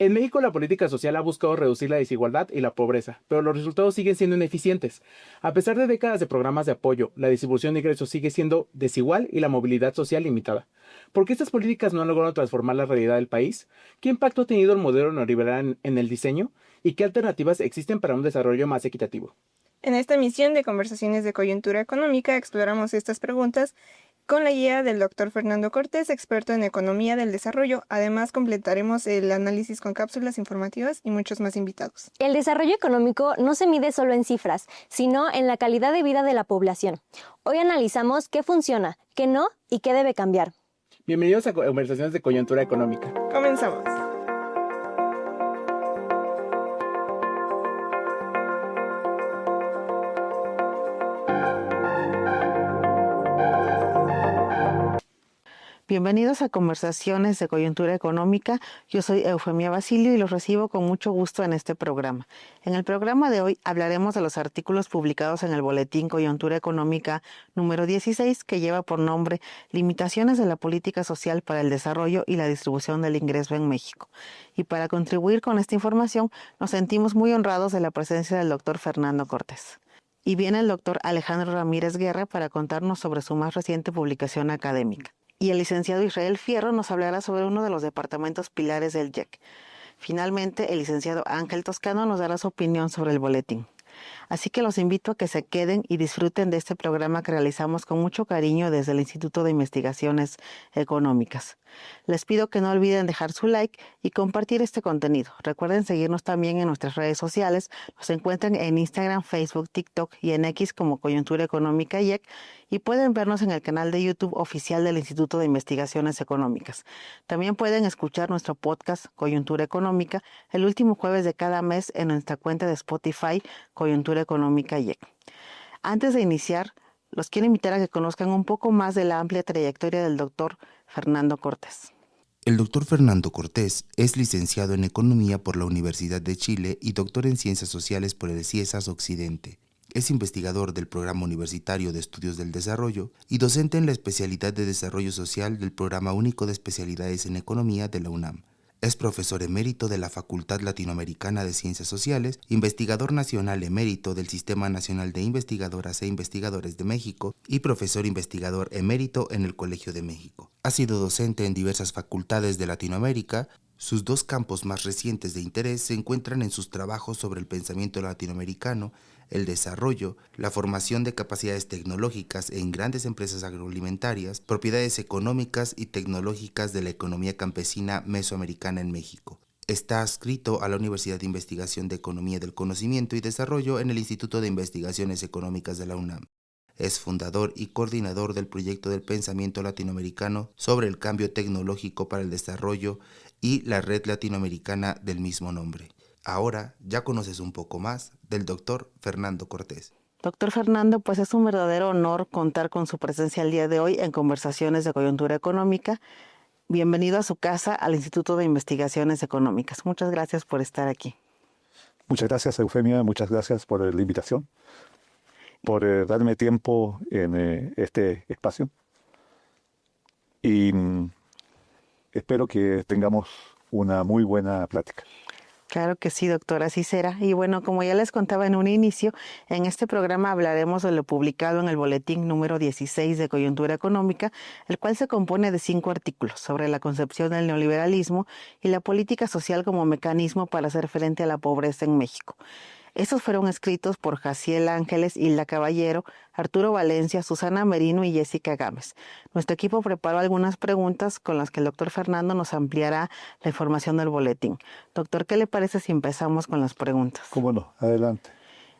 En México la política social ha buscado reducir la desigualdad y la pobreza, pero los resultados siguen siendo ineficientes. A pesar de décadas de programas de apoyo, la distribución de ingresos sigue siendo desigual y la movilidad social limitada. ¿Por qué estas políticas no han logrado transformar la realidad del país? ¿Qué impacto ha tenido el modelo neoliberal en el diseño? ¿Y qué alternativas existen para un desarrollo más equitativo? En esta emisión de Conversaciones de Coyuntura Económica exploramos estas preguntas con la guía del Dr. Fernando Cortés, experto en economía del desarrollo. Además, completaremos el análisis con cápsulas informativas y muchos más invitados. El desarrollo económico no se mide solo en cifras, sino en la calidad de vida de la población. Hoy analizamos qué funciona, qué no y qué debe cambiar. Bienvenidos a Conversaciones de Coyuntura Económica. Comenzamos. Bienvenidos a Conversaciones de Coyuntura Económica. Yo soy Eufemia Basilio y los recibo con mucho gusto en este programa. En el programa de hoy hablaremos de los artículos publicados en el Boletín Coyuntura Económica número 16, que lleva por nombre Limitaciones de la Política Social para el Desarrollo y la Distribución del Ingreso en México. Y para contribuir con esta información, nos sentimos muy honrados de la presencia del doctor Fernando Cortés. Y viene el doctor Alejandro Ramírez Guerra para contarnos sobre su más reciente publicación académica. Y el licenciado Israel Fierro nos hablará sobre uno de los departamentos pilares del IEC. Finalmente, el licenciado Ángel Toscano nos dará su opinión sobre el boletín. Así que los invito a que se queden y disfruten de este programa que realizamos con mucho cariño desde el Instituto de Investigaciones Económicas. Les pido que no olviden dejar su like y compartir este contenido. Recuerden seguirnos también en nuestras redes sociales. Nos encuentran en Instagram, Facebook, TikTok y en X como Coyuntura Económica IEC, y pueden vernos en el canal de YouTube oficial del Instituto de Investigaciones Económicas. También pueden escuchar nuestro podcast Coyuntura Económica el último jueves de cada mes en nuestra cuenta de Spotify Coyuntura Económica IEC. Antes de iniciar, los quiero invitar a que conozcan un poco más de la amplia trayectoria del doctor Fernando Cortés. El doctor Fernando Cortés es licenciado en Economía por la Universidad de Chile y doctor en Ciencias Sociales por el CIESAS Occidente. Es investigador del Programa Universitario de Estudios del Desarrollo y docente en la especialidad de Desarrollo Social del Programa Único de Especialidades en Economía de la UNAM. Es profesor emérito de la Facultad Latinoamericana de Ciencias Sociales, investigador nacional emérito del Sistema Nacional de Investigadoras e Investigadores de México y profesor investigador emérito en el Colegio de México. Ha sido docente en diversas facultades de Latinoamérica. Sus dos campos más recientes de interés se encuentran en sus trabajos sobre el pensamiento latinoamericano, el desarrollo, la formación de capacidades tecnológicas en grandes empresas agroalimentarias, propiedades económicas y tecnológicas de la economía campesina mesoamericana en México. Está adscrito a la Universidad de Investigación de Economía del Conocimiento y Desarrollo en el Instituto de Investigaciones Económicas de la UNAM. Es fundador y coordinador del proyecto del pensamiento latinoamericano sobre el cambio tecnológico para el desarrollo y la red latinoamericana del mismo nombre. Ahora ya conoces un poco más del doctor Fernando Cortés. Doctor Fernando, pues es un verdadero honor contar con su presencia el día de hoy en Conversaciones de Coyuntura Económica. Bienvenido a su casa, al Instituto de Investigaciones Económicas. Muchas gracias por estar aquí. Muchas gracias, Eufemia. Muchas gracias por la invitación, por darme tiempo en este espacio. Y espero que tengamos una muy buena plática. Claro que sí, doctor, así será. Y bueno, como ya les contaba en un inicio, en este programa hablaremos de lo publicado en el Boletín número 16 de Coyuntura Económica, el cual se compone de 5 artículos sobre la concepción del neoliberalismo y la política social como mecanismo para hacer frente a la pobreza en México. Estos fueron escritos por Jaciel Ángeles, Hilda Caballero, Arturo Valencia, Susana Merino y Jessica Gámez. Nuestro equipo preparó algunas preguntas con las que el doctor Fernando nos ampliará la información del boletín. Doctor, ¿qué le parece si empezamos con las preguntas? ¿Cómo no? Adelante.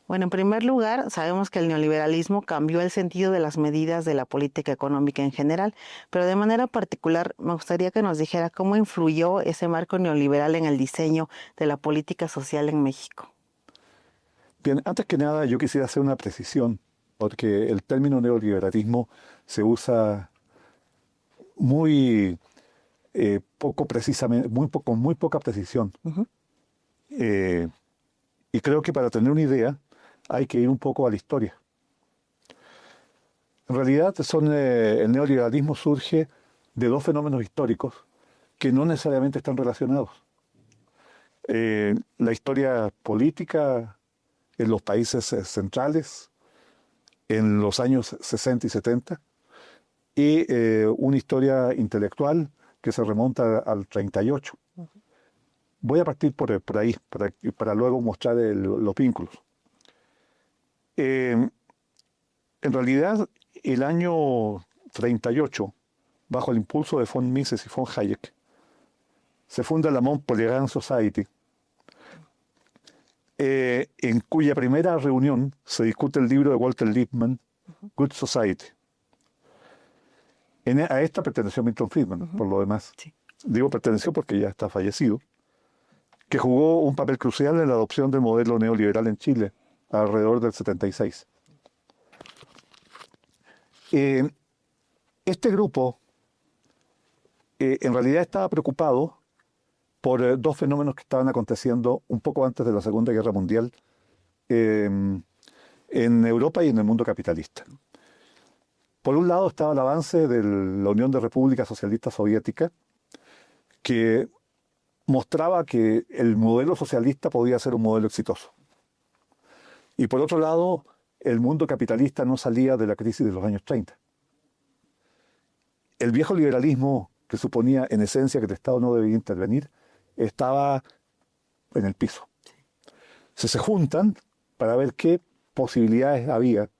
Bueno, en primer lugar, sabemos que el neoliberalismo cambió el sentido de las medidas de la política económica en general, pero de manera particular me gustaría que nos dijera cómo influyó ese marco neoliberal en el diseño de la política social en México. Bien, antes que nada yo quisiera hacer una precisión, porque el término neoliberalismo se usa muy poco precisamente, muy poca precisión. Y creo que para tener una idea hay que ir un poco a la historia. En realidad el neoliberalismo surge de dos fenómenos históricos que no necesariamente están relacionados. la historia política en los países centrales en los años 60 y 70 y una historia intelectual que se remonta al 38. Voy a partir por ahí para luego mostrar los vínculos. En realidad, el año 38, bajo el impulso de von Mises y von Hayek, se funda la Mont Pelerin Society, en cuya primera reunión se discute el libro de Walter Lippmann, Good Society. A esta perteneció Milton Friedman, por lo demás. Sí. Digo perteneció porque ya está fallecido, que jugó un papel crucial en la adopción del modelo neoliberal en Chile, alrededor del 76. Este grupo en realidad estaba preocupado por dos fenómenos que estaban aconteciendo un poco antes de la Segunda Guerra Mundial en Europa y en el mundo capitalista. Por un lado estaba el avance de la Unión de Repúblicas Socialistas Soviéticas, que mostraba que el modelo socialista podía ser un modelo exitoso. Y por otro lado, el mundo capitalista no salía de la crisis de los años 30. El viejo liberalismo, que suponía en esencia que el Estado no debía intervenir, estaba en el piso. Se juntan para ver qué posibilidades había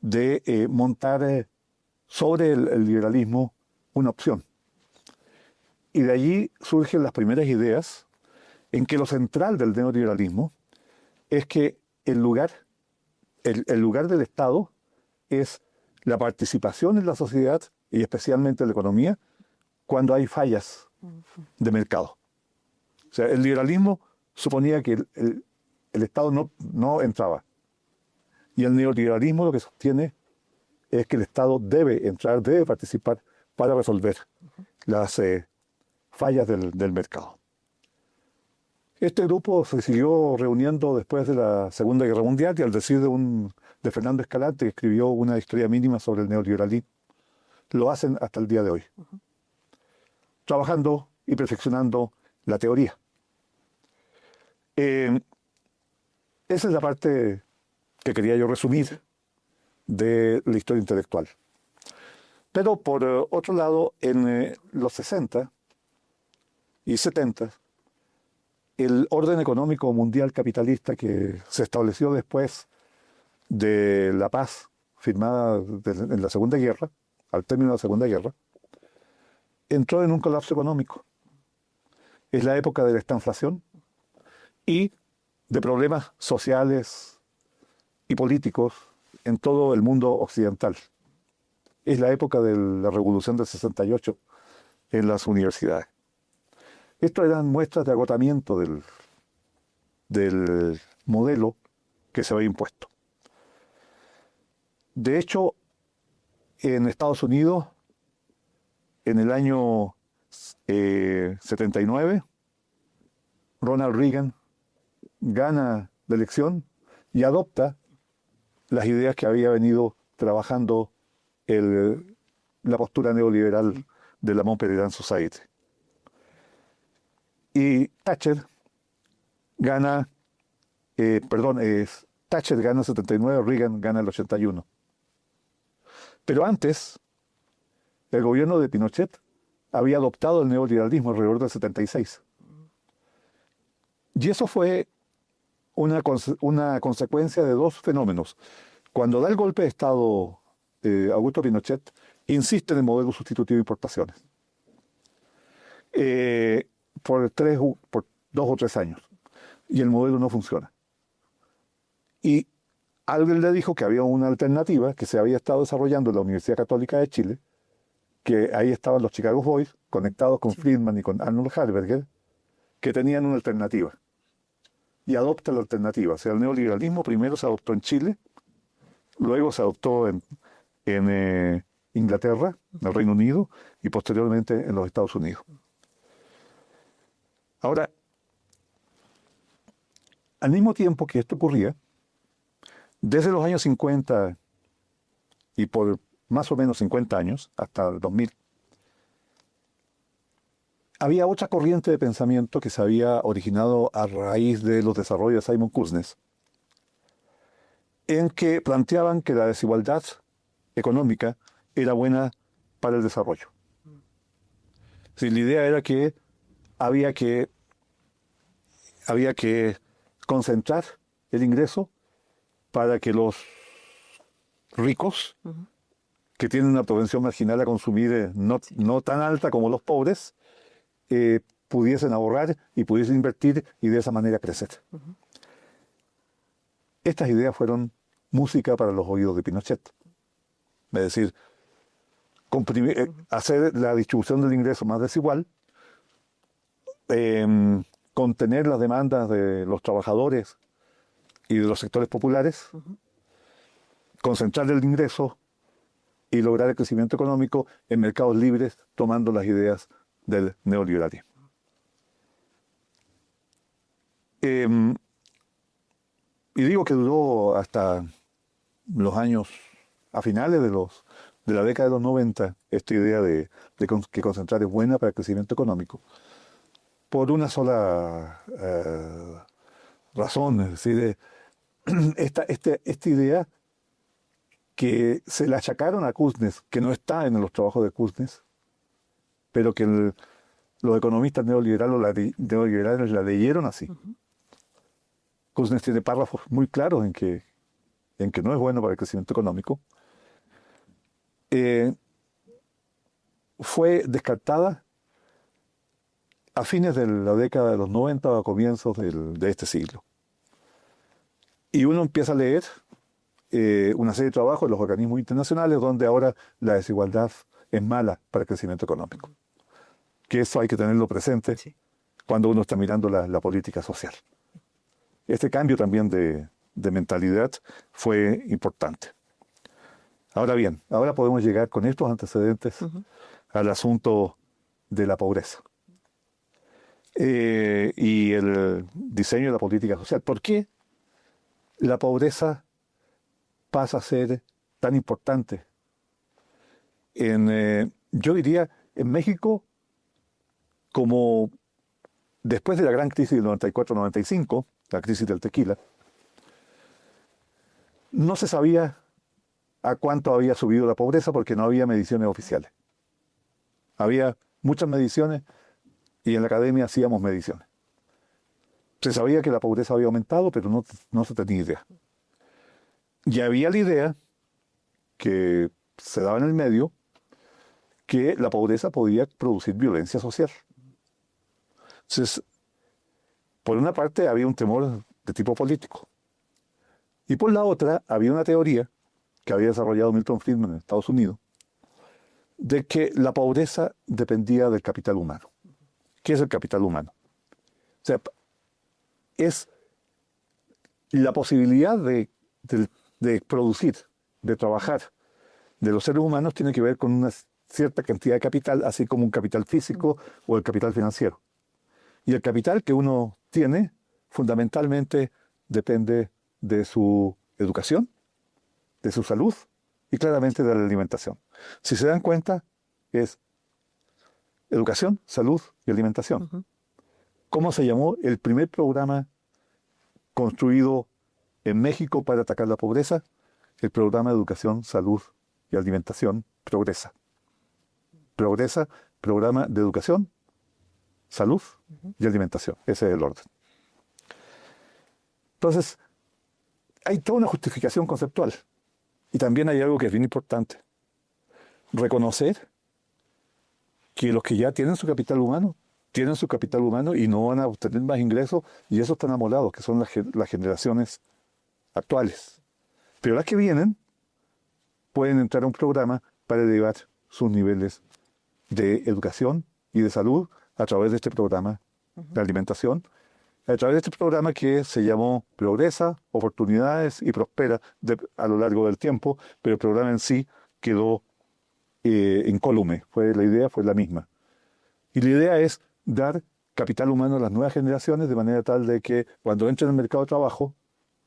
de montar sobre el liberalismo una opción. Y de allí surgen las primeras ideas en que lo central del neoliberalismo es que el lugar del Estado es la participación en la sociedad y especialmente en la economía cuando hay fallas de mercado. O sea, el liberalismo suponía que el Estado no entraba. Y el neoliberalismo lo que sostiene es que el Estado debe entrar, debe participar para resolver las fallas del mercado. Este grupo se siguió reuniendo después de la Segunda Guerra Mundial y al decir de Fernando Escalante, que escribió una historia mínima sobre el neoliberalismo, lo hacen hasta el día de hoy, trabajando y perfeccionando la teoría. Esa es la parte que quería yo resumir de la historia intelectual. Pero por otro lado, en los 60 y 70, el orden económico mundial capitalista que se estableció después de la paz firmada en la Segunda Guerra, al término de la Segunda Guerra, entró en un colapso económico. Es la época de la estanflación y de problemas sociales y políticos en todo el mundo occidental. Es la época de la Revolución del 68 en las universidades. Esto eran muestras de agotamiento del modelo que se había impuesto. De hecho, en Estados Unidos, en el año 79, Ronald Reagan gana la elección y adopta las ideas que había venido trabajando la postura neoliberal de la Mont Pelerin Society. Y Thatcher gana, Thatcher gana el 79, Reagan gana el 81. Pero antes, el gobierno de Pinochet había adoptado el neoliberalismo alrededor del 76. Y eso fue una consecuencia de dos fenómenos. Cuando da el golpe de Estado Augusto Pinochet, insiste en el modelo sustitutivo de importaciones. Por 2 o 3 años. Y el modelo no funciona. Y alguien le dijo que había una alternativa que se había estado desarrollando en la Universidad Católica de Chile, que ahí estaban los Chicago Boys, conectados con Friedman y con Arnold Harberger, que tenían una alternativa. Y adopta la alternativa. O sea, el neoliberalismo primero se adoptó en Chile, luego se adoptó en Inglaterra, en el Reino Unido, y posteriormente en los Estados Unidos. Ahora, al mismo tiempo que esto ocurría, desde los años 50 y por más o menos 50 años, hasta el 2000, había otra corriente de pensamiento que se había originado a raíz de los desarrollos de Simon Kuznets, en que planteaban que la desigualdad económica era buena para el desarrollo. Sí, la idea era que había que concentrar el ingreso para que los ricos, que tienen una propensión marginal a consumir no tan alta como los pobres, pudiesen ahorrar y pudiesen invertir y de esa manera crecer. Estas ideas fueron música para los oídos de Pinochet. Es decir, hacer la distribución del ingreso más desigual, contener las demandas de los trabajadores y de los sectores populares, concentrar el ingreso y lograr el crecimiento económico en mercados libres, tomando las ideas del neoliberalismo. Y digo que duró hasta los años, a finales de la década de los 90, esta idea de que concentrar es buena para el crecimiento económico, por una sola razón, es decir, esta idea que se le achacaron a Kuznets, que no está en los trabajos de Kuznets, pero que los economistas neoliberales la leyeron así. Kuznets tiene párrafos muy claros en que no es bueno para el crecimiento económico. Fue descartada a fines de la década de los 90 o a comienzos de este siglo. Y uno empieza a leer una serie de trabajos de los organismos internacionales donde ahora la desigualdad es mala para el crecimiento económico. Que eso hay que tenerlo presente cuando uno está mirando la política social. Este cambio también de mentalidad fue importante. Ahora bien, ahora podemos llegar con estos antecedentes al asunto de la pobreza y el diseño de la política social. ¿Por qué la pobreza pasa a ser tan importante? Yo diría, en México, como después de la gran crisis del 94-95, la crisis del tequila, no se sabía a cuánto había subido la pobreza porque no había mediciones oficiales. Había muchas mediciones y en la academia hacíamos mediciones. Se sabía que la pobreza había aumentado, pero no se tenía idea. Y había la idea que se daba en el medio que la pobreza podía producir violencia social. Entonces, por una parte había un temor de tipo político. Y por la otra había una teoría que había desarrollado Milton Friedman en Estados Unidos, de que la pobreza dependía del capital humano. ¿Qué es el capital humano? O sea, es la posibilidad de producir, de trabajar de los seres humanos tiene que ver con una cierta cantidad de capital, así como un capital físico o el capital financiero. Y el capital que uno tiene fundamentalmente depende de su educación, de su salud y claramente de la alimentación. Si se dan cuenta, es educación, salud y alimentación. ¿Cómo se llamó el primer programa construido en México para atacar la pobreza? El programa de educación, salud y alimentación, Progresa. Progresa, programa de educación, salud y alimentación. Ese es el orden. Entonces, hay toda una justificación conceptual. Y también hay algo que es bien importante. Reconocer que los que ya tienen su capital humano y no van a obtener más ingresos, y esos están amolados, que son las generaciones actuales. Pero las que vienen pueden entrar a un programa para elevar sus niveles de educación y de salud a través de este programa de alimentación, a través de este programa que se llamó Progresa, Oportunidades y Prospera a lo largo del tiempo, pero el programa en sí quedó incólume. La idea fue la misma. Y la idea es dar capital humano a las nuevas generaciones de manera tal de que cuando entren al mercado de trabajo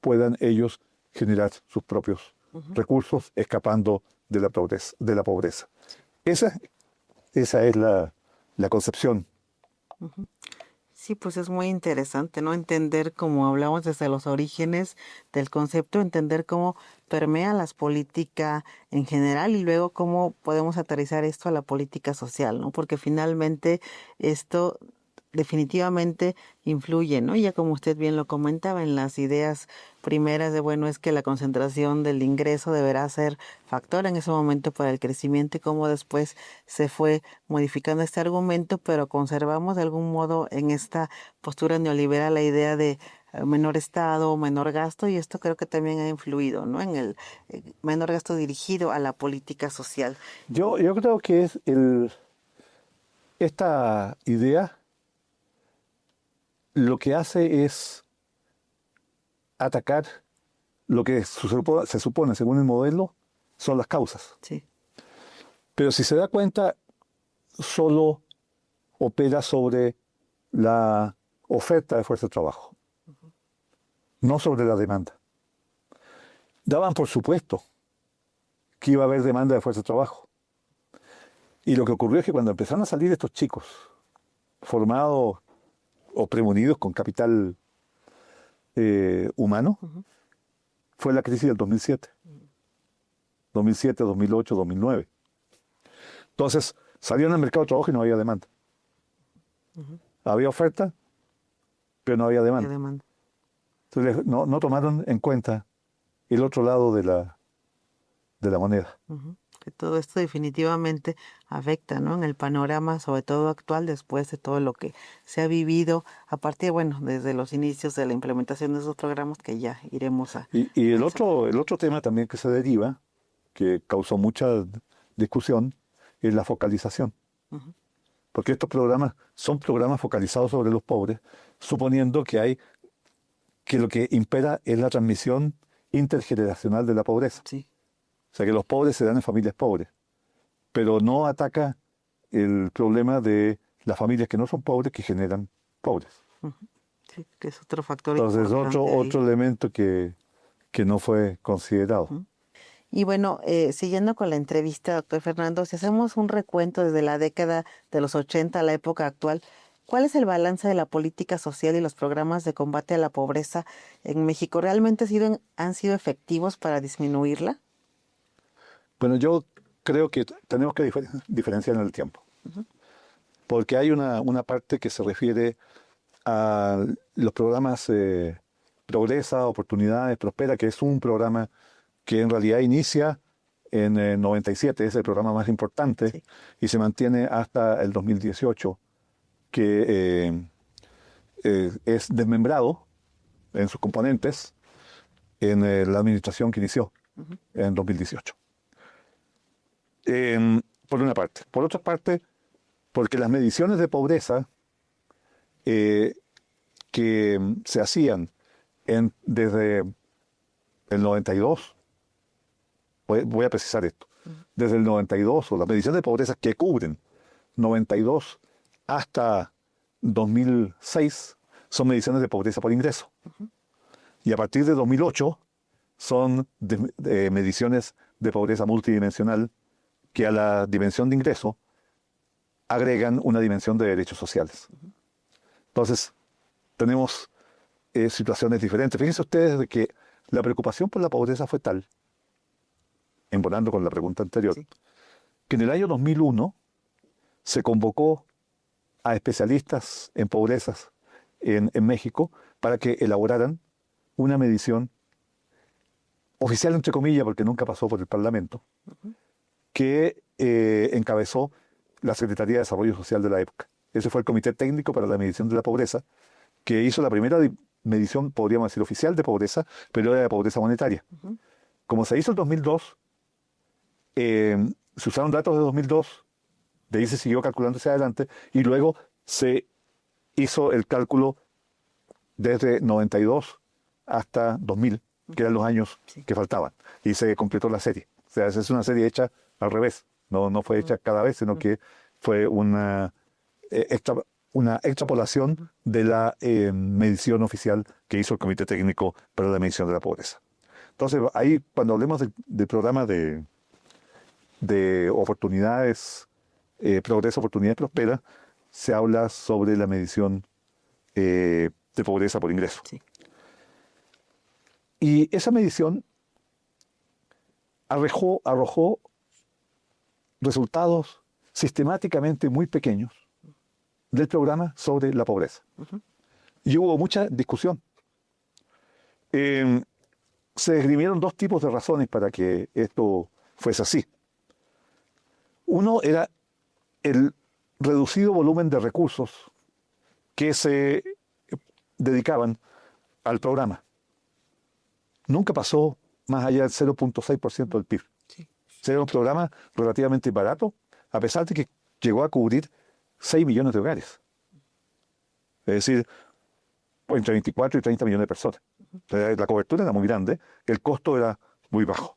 puedan ellos generar sus propios recursos escapando de la pobreza. Esa es la concepción Sí, pues es muy interesante, ¿no? Entender, como hablamos desde los orígenes del concepto, entender cómo permea las políticas en general y luego cómo podemos aterrizar esto a la política social, ¿no? Porque finalmente esto definitivamente influye, ¿no? Ya como usted bien lo comentaba, en las ideas primeras de, bueno, es que la concentración del ingreso deberá ser factor en ese momento para el crecimiento y cómo después se fue modificando este argumento, pero conservamos de algún modo en esta postura neoliberal la idea de menor Estado, menor gasto, y esto creo que también ha influido, ¿no? En el menor gasto dirigido a la política social. Yo creo que es esta idea lo que hace es atacar lo que se supone, según el modelo, son las causas. Sí. Pero si se da cuenta, solo opera sobre la oferta de fuerza de trabajo, no sobre la demanda. Daban por supuesto que iba a haber demanda de fuerza de trabajo. Y lo que ocurrió es que cuando empezaron a salir estos chicos, formados o premonidos con capital humano, fue la crisis del 2007. 2007, 2008, 2009. Entonces, salieron al mercado de trabajo y no había demanda. Había oferta, pero no había demanda. Entonces, no tomaron en cuenta el otro lado de la moneda. Que todo esto definitivamente afecta, ¿no? En el panorama, sobre todo actual, después de todo lo que se ha vivido a partir, bueno, desde los inicios de la implementación de esos programas que ya iremos a... Y el otro tema también que se deriva, que causó mucha discusión, es la focalización. Porque estos programas son programas focalizados sobre los pobres, suponiendo que lo que impera es la transmisión intergeneracional de la pobreza. Sí. O sea, que los pobres se dan en familias pobres, pero no ataca el problema de las familias que no son pobres, que generan pobres. Sí, que es otro factor Entonces, importante otro elemento que no fue considerado. Y bueno, siguiendo con la entrevista, doctor Fernando, si hacemos un recuento desde la década de los 80 a la época actual, ¿cuál es el balance de la política social y los programas de combate a la pobreza en México? ¿Realmente han sido efectivos para disminuirla? Bueno, yo creo que tenemos que diferenciar en el tiempo. Porque hay una parte que se refiere a los programas Progresa, Oportunidades, Prospera, que es un programa que en realidad inicia en el 97, es el programa más importante, Sí. y se mantiene hasta el 2018, que es desmembrado en sus componentes en la administración que inició en 2018. Por una parte. Por otra parte, porque las mediciones de pobreza que se hacían desde el 92, voy a precisar esto, desde el 92, o las mediciones de pobreza que cubren 92 hasta 2006, son mediciones de pobreza por ingreso. Y a partir de 2008 son mediciones de pobreza multidimensional, que a la dimensión de ingreso agregan una dimensión de derechos sociales. Entonces, tenemos situaciones diferentes. Fíjense ustedes de que la preocupación por la pobreza fue tal, embonando con la pregunta anterior, Sí. que en el año 2001 se convocó a especialistas en pobrezas en México para que elaboraran una medición oficial, entre comillas, porque nunca pasó por el Parlamento, que encabezó la Secretaría de Desarrollo Social de la época. Ese fue el Comité Técnico para la Medición de la Pobreza, que hizo la primera medición, podríamos decir, oficial de pobreza, pero era de pobreza monetaria. Como se hizo en 2002, se usaron datos de 2002, de ahí se siguió calculando hacia adelante, y luego se hizo el cálculo desde 92 hasta 2000, que eran los años que faltaban, y se completó la serie. O sea, esa es una serie hecha al revés, no fue hecha cada vez, sino que fue una extrapolación de la medición oficial que hizo el Comité Técnico para la Medición de la Pobreza. Entonces, ahí cuando hablemos del programa de oportunidades, Progreso, Oportunidades, Prospera, se habla sobre la medición de pobreza por ingreso. Sí. Y esa medición arrojó resultados sistemáticamente muy pequeños del programa sobre la pobreza. Y hubo mucha discusión. Se esgrimieron dos tipos de razones para que esto fuese así. Uno era el reducido volumen de recursos que se dedicaban al programa. Nunca pasó más allá del 0.6% del PIB. Sí. Era un programa relativamente barato, a pesar de que llegó a cubrir 6 millones de hogares. Es decir, entre 24 y 30 millones de personas. La cobertura era muy grande, el costo era muy bajo.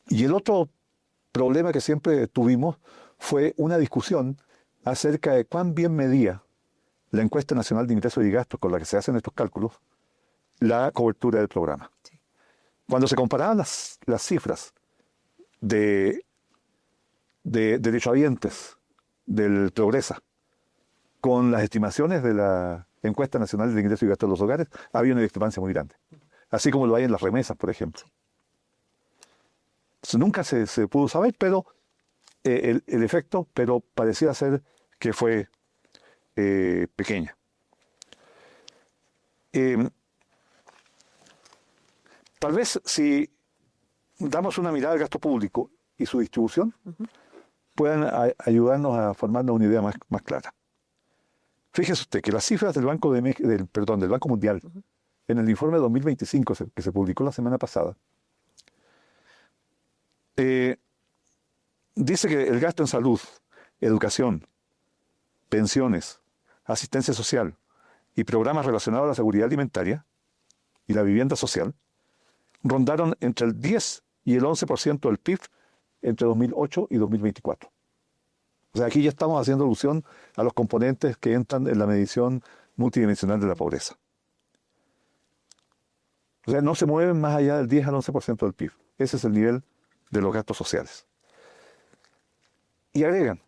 Y el otro problema que siempre tuvimos fue una discusión acerca de cuán bien medía la encuesta nacional de ingresos y gastos con la que se hacen estos cálculos la cobertura del programa. Sí. Cuando se comparaban las cifras de derechohabientes del Progresa con las estimaciones de la encuesta nacional de ingresos y gastos de los hogares, había una discrepancia muy grande. Así como lo hay en las remesas, por ejemplo. Nunca se pudo saber, pero el efecto, pero parecía ser que fue pequeña. Tal vez si damos una mirada al gasto público y su distribución, puedan ayudarnos a formarnos una idea más clara. Fíjese usted que las cifras del Banco del Banco Mundial, en el informe 2025 que se publicó la semana pasada, dice que el gasto en salud, educación, pensiones, asistencia social y programas relacionados a la seguridad alimentaria y la vivienda social rondaron entre el 10 y el 11% del PIB entre 2008 y 2024. O sea, aquí ya estamos haciendo alusión a los componentes que entran en la medición multidimensional de la pobreza. O sea, no se mueven más allá del 10 al 11% del PIB. Ese es el nivel de los gastos sociales. Y agregan,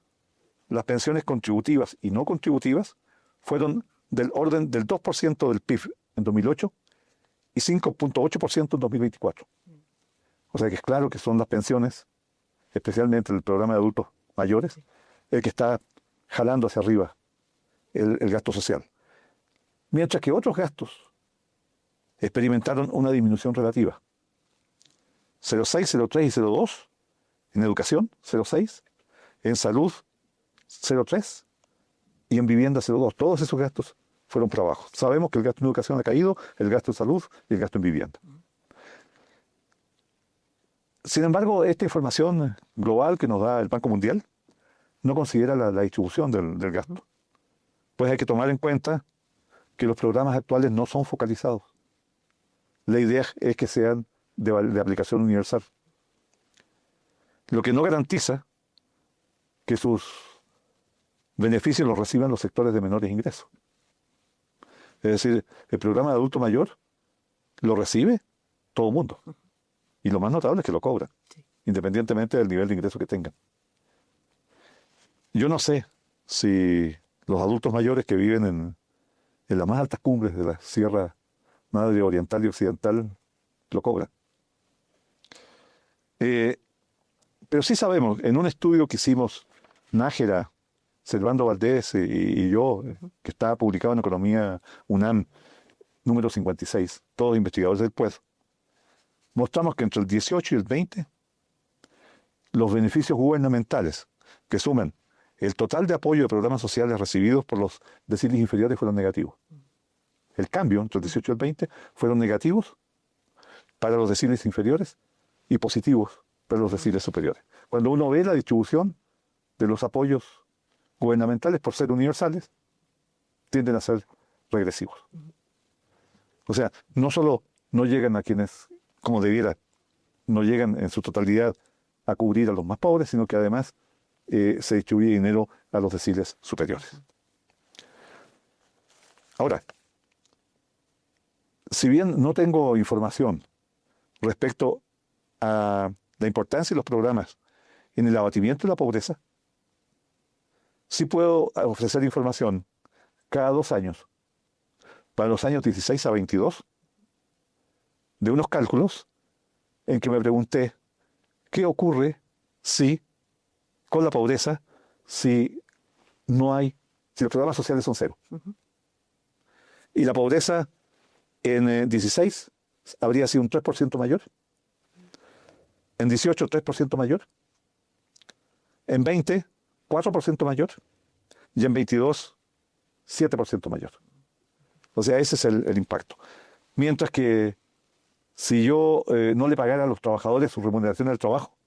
las pensiones contributivas y no contributivas fueron del orden del 2% del PIB en 2008 y 5.8% en 2024. O sea que es claro que son las pensiones, especialmente el programa de adultos mayores, el que está jalando hacia arriba el gasto social. Mientras que otros gastos experimentaron una disminución relativa. 0,6, 0,3 y 0,2 en educación, 0,6, en salud, 0,3 y en vivienda, 0,2. Todos esos gastos fueron por abajo. Sabemos que el gasto en educación ha caído, el gasto en salud y el gasto en vivienda. Sin embargo, esta información global que nos da el Banco Mundial no considera la distribución del gasto. Pues hay que tomar en cuenta que los programas actuales no son focalizados. La idea es que sean de aplicación universal. Lo que no garantiza que sus beneficios los reciban los sectores de menores ingresos. Es decir, el programa de adulto mayor lo recibe todo el mundo. Y lo más notable es que lo cobran, independientemente del nivel de ingreso que tengan. Yo no sé si los adultos mayores que viven en las más altas cumbres de la Sierra Madre Oriental y Occidental lo cobran. Pero sí sabemos, en un estudio que hicimos Nájera, Servando Valdés y yo, que está publicado en Economía UNAM, número 56, todos investigadores del PUED, mostramos que entre el 18 y el 20, los beneficios gubernamentales que suman el total de apoyo de programas sociales recibidos por los deciles inferiores fueron negativos. El cambio entre el 18 y el 20 fueron negativos para los deciles inferiores y positivos para los deciles superiores. Cuando uno ve la distribución de los apoyos gubernamentales por ser universales, tienden a ser regresivos. O sea, no solo no llegan a quienes, como debiera, no llegan en su totalidad a cubrir a los más pobres, sino que además se distribuye dinero a los deciles superiores. Ahora, si bien no tengo información respecto a la importancia de los programas en el abatimiento de la pobreza, sí puedo ofrecer información cada 2 años, para los años 16 a 22, de unos cálculos en que me pregunté qué ocurre si con la pobreza, si los programas sociales son cero. Y la pobreza en 16 habría sido un 3% mayor, en 18 3% mayor, en 20 4% mayor y en 22 7% mayor. O sea, ese es el impacto. Mientras que si yo no le pagara a los trabajadores su remuneración del trabajo,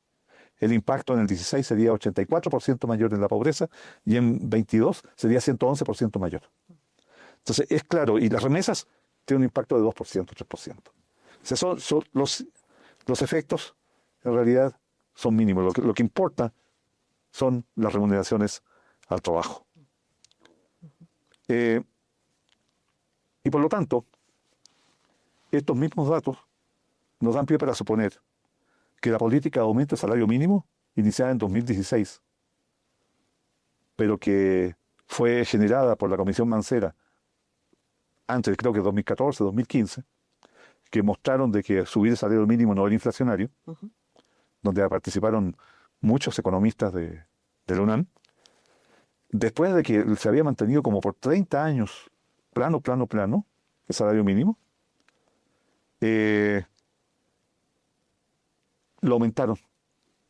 el impacto en el 16 sería 84% mayor en la pobreza y en 22 sería 111% mayor. Entonces, es claro, y las remesas tienen un impacto de 2%, 3%. O sea, son los efectos, en realidad, son mínimos. Lo que importa son las remuneraciones al trabajo. Y por lo tanto, estos mismos datos nos dan pie para suponer que la política de aumento del salario mínimo, iniciada en 2016, pero que fue generada por la Comisión Mancera antes, creo que 2014, 2015, que mostraron de que subir el salario mínimo no era inflacionario, donde participaron muchos economistas de la UNAM, después de que se había mantenido como por 30 años plano, el salario mínimo, lo aumentaron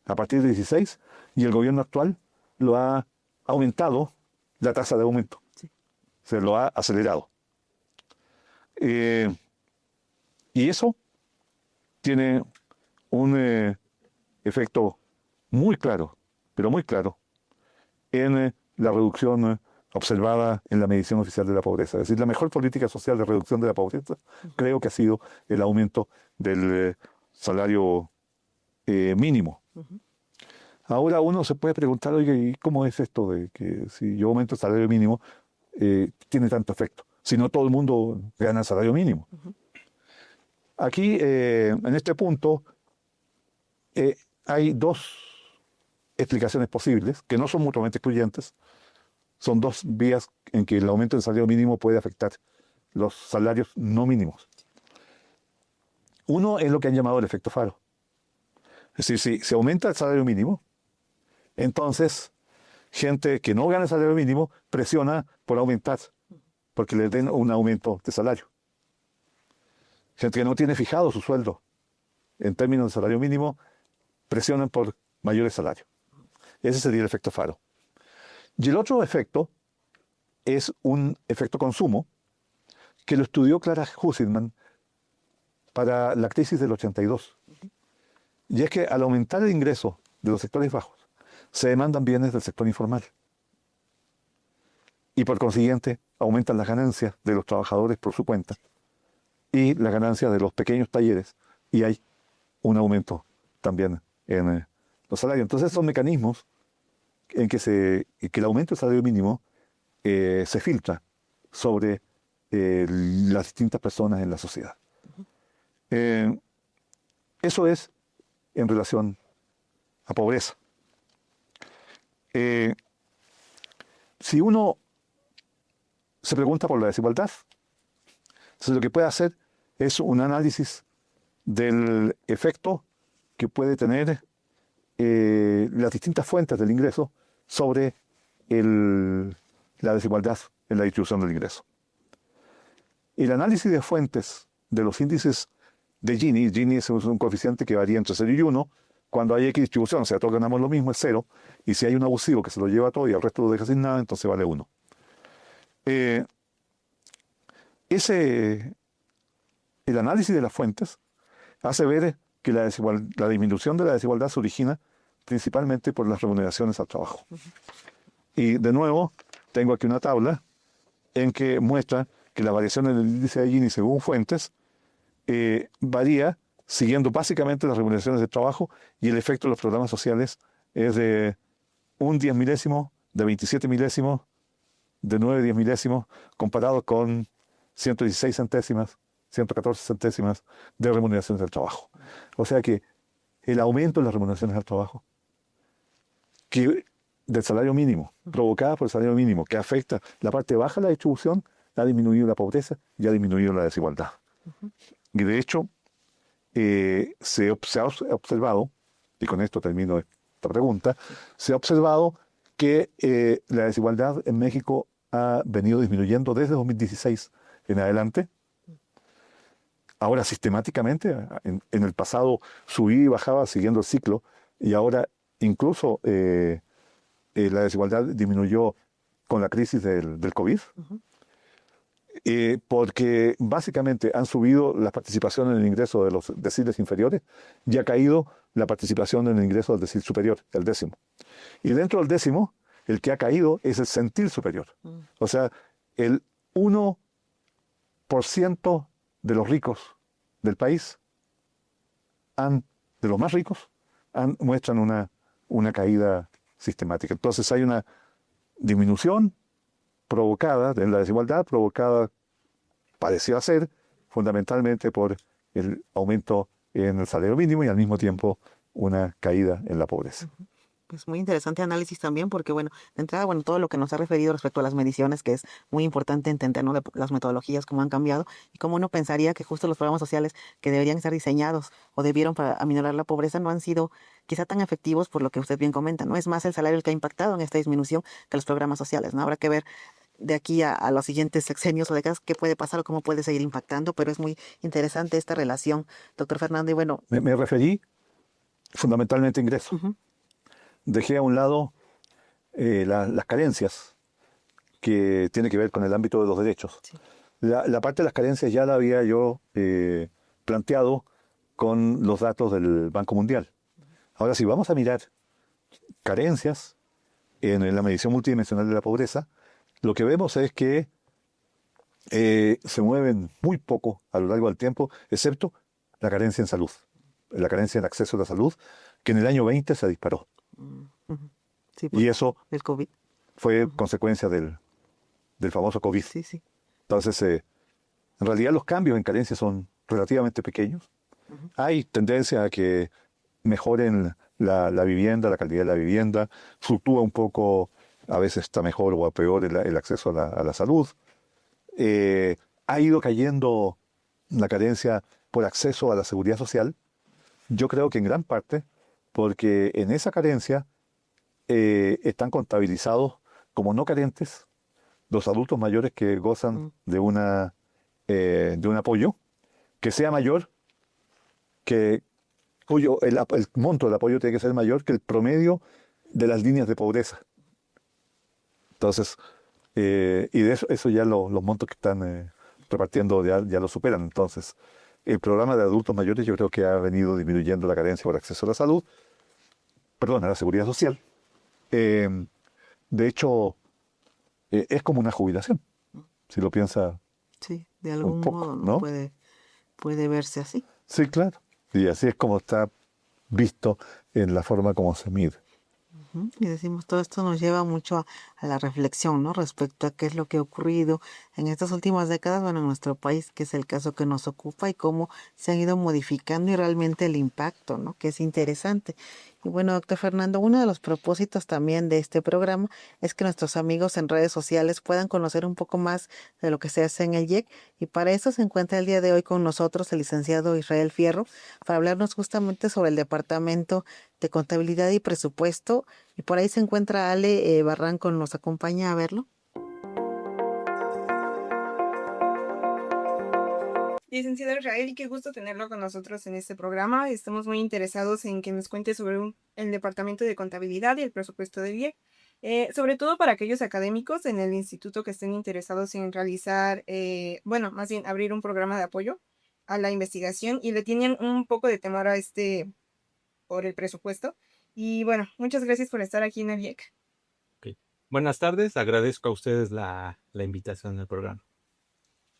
a partir de 16 y el gobierno actual lo ha aumentado la tasa de aumento. Sí. Se lo ha acelerado. Y eso tiene un efecto muy claro, pero muy claro, en la reducción observada en la medición oficial de la pobreza. Es decir, la mejor política social de reducción de la pobreza creo que ha sido el aumento del salario mínimo. Ahora uno se puede preguntar, oye, ¿y cómo es esto de que si yo aumento el salario mínimo tiene tanto efecto? Si no todo el mundo gana el salario mínimo. Aquí, en este punto, hay 2 explicaciones posibles, que no son mutuamente excluyentes. Son 2 vías en que el aumento del salario mínimo puede afectar los salarios no mínimos. Uno es lo que han llamado el efecto faro. Es decir, si se aumenta el salario mínimo, entonces gente que no gana el salario mínimo presiona por aumentar, porque le den un aumento de salario. Gente que no tiene fijado su sueldo en términos de salario mínimo, presionan por mayores salarios. Ese sería el efecto faro. Y el otro efecto es un efecto consumo que lo estudió Clara Husselman para la crisis del 82. Y es que al aumentar el ingreso de los sectores bajos, se demandan bienes del sector informal. Y por consiguiente, aumentan las ganancias de los trabajadores por su cuenta y las ganancias de los pequeños talleres. Y hay un aumento también en los salarios. Entonces, son mecanismos en que el aumento del salario mínimo se filtra sobre las distintas personas en la sociedad. Eso es en relación a pobreza. Si uno se pregunta por la desigualdad, entonces lo que puede hacer es un análisis del efecto que puede tener las distintas fuentes del ingreso sobre la desigualdad en la distribución del ingreso. El análisis de fuentes de los índices de Gini es un coeficiente que varía entre 0 y 1, cuando hay X distribución, o sea, todos ganamos lo mismo, es 0, y si hay un abusivo que se lo lleva todo y al resto lo deja sin nada, entonces vale 1. El análisis de las fuentes hace ver que la disminución de la desigualdad se origina principalmente por las remuneraciones al trabajo. Y de nuevo, tengo aquí una tabla en que muestra que la variación en el índice de Gini según fuentes varía siguiendo básicamente las remuneraciones de trabajo, y el efecto de los programas sociales es de un 10 milésimo, de 27 milésimos, de 9 10 milésimos, comparado con 116 centésimas, 114 centésimas de remuneraciones del trabajo. O sea que el aumento de las remuneraciones del trabajo, que del salario mínimo, provocada por el salario mínimo, que afecta la parte baja de la distribución, ha disminuido la pobreza y ha disminuido la desigualdad. Y de hecho, se ha observado, y con esto termino esta pregunta, se ha observado que la desigualdad en México ha venido disminuyendo desde 2016 en adelante. Ahora sistemáticamente, en el pasado subía y bajaba siguiendo el ciclo, y ahora incluso la desigualdad disminuyó con la crisis del COVID, porque básicamente han subido la participación en el ingreso de los deciles inferiores y ha caído la participación en el ingreso del decil superior, el décimo. Y dentro del décimo, el que ha caído es el centil superior. O sea, el 1% de los ricos del país, de los más ricos, muestran una caída sistemática. Entonces hay una disminución provocada de la desigualdad, provocada, parecía ser, fundamentalmente por el aumento en el salario mínimo y al mismo tiempo una caída en la pobreza. Pues muy interesante análisis también, porque bueno, de entrada, bueno, todo lo que nos ha referido respecto a las mediciones, que es muy importante entender, ¿no?, de las metodologías, cómo han cambiado, y cómo uno pensaría que justo los programas sociales que deberían estar diseñados o debieron para aminorar la pobreza no han sido quizá tan efectivos por lo que usted bien comenta, ¿no? Es más el salario el que ha impactado en esta disminución que los programas sociales, ¿no? Habrá que ver de aquí a los siguientes sexenios o décadas qué puede pasar o cómo puede seguir impactando, pero es muy interesante esta relación, doctor Fernando, y bueno. Me referí fundamentalmente a ingresos. Dejé a un lado las carencias que tiene que ver con el ámbito de los derechos. Sí. La parte de las carencias ya la había yo planteado con los datos del Banco Mundial. Ahora, si vamos a mirar carencias en la medición multidimensional de la pobreza, lo que vemos es que se mueven muy poco a lo largo del tiempo, excepto la carencia en salud, la carencia en acceso a la salud, que en el año 20 se disparó. Sí, Y eso el COVID. fue consecuencia del famoso COVID. Sí, sí. Entonces, en realidad los cambios en carencia son relativamente pequeños. Hay tendencia a que mejoren la vivienda, la calidad de la vivienda, fluctúa un poco, a veces está mejor o peor el acceso a la salud. Ha ido cayendo la carencia por acceso a la seguridad social. Yo creo que en gran parte porque en esa carencia están contabilizados como no carentes los adultos mayores que gozan de un apoyo que sea mayor, el monto del apoyo tiene que ser mayor que el promedio de las líneas de pobreza. Entonces, y de eso ya los montos que están repartiendo ya lo superan. Entonces, el programa de adultos mayores yo creo que ha venido disminuyendo la carencia por acceso a la salud, a la seguridad social. De hecho, es como una jubilación, si lo piensa. Sí, de algún poco, modo ¿no? Puede verse así. Sí, claro. Y así es como está visto en la forma como se mide. Y decimos, todo esto nos lleva mucho a la reflexión, ¿no? Respecto a qué es lo que ha ocurrido en estas últimas décadas, bueno, en nuestro país, que es el caso que nos ocupa, y cómo se han ido modificando y realmente el impacto, ¿no? Que es interesante. Y bueno, doctor Fernando, uno de los propósitos también de este programa es que nuestros amigos en redes sociales puedan conocer un poco más de lo que se hace en el IEC, y para eso se encuentra el día de hoy con nosotros el licenciado Israel Fierro, para hablarnos justamente sobre el Departamento de Contabilidad y Presupuesto, y por ahí se encuentra Ale Barranco, ¿nos acompaña a verlo? Licenciado Israel, qué gusto tenerlo con nosotros en este programa. Estamos muy interesados en que nos cuente sobre el Departamento de Contabilidad y el presupuesto del IEC. Sobre todo para aquellos académicos en el instituto que estén interesados en realizar, más bien abrir un programa de apoyo a la investigación y le tienen un poco de temor a por el presupuesto. Y bueno, muchas gracias por estar aquí en el IEC. Okay. Buenas tardes, agradezco a ustedes la invitación al programa.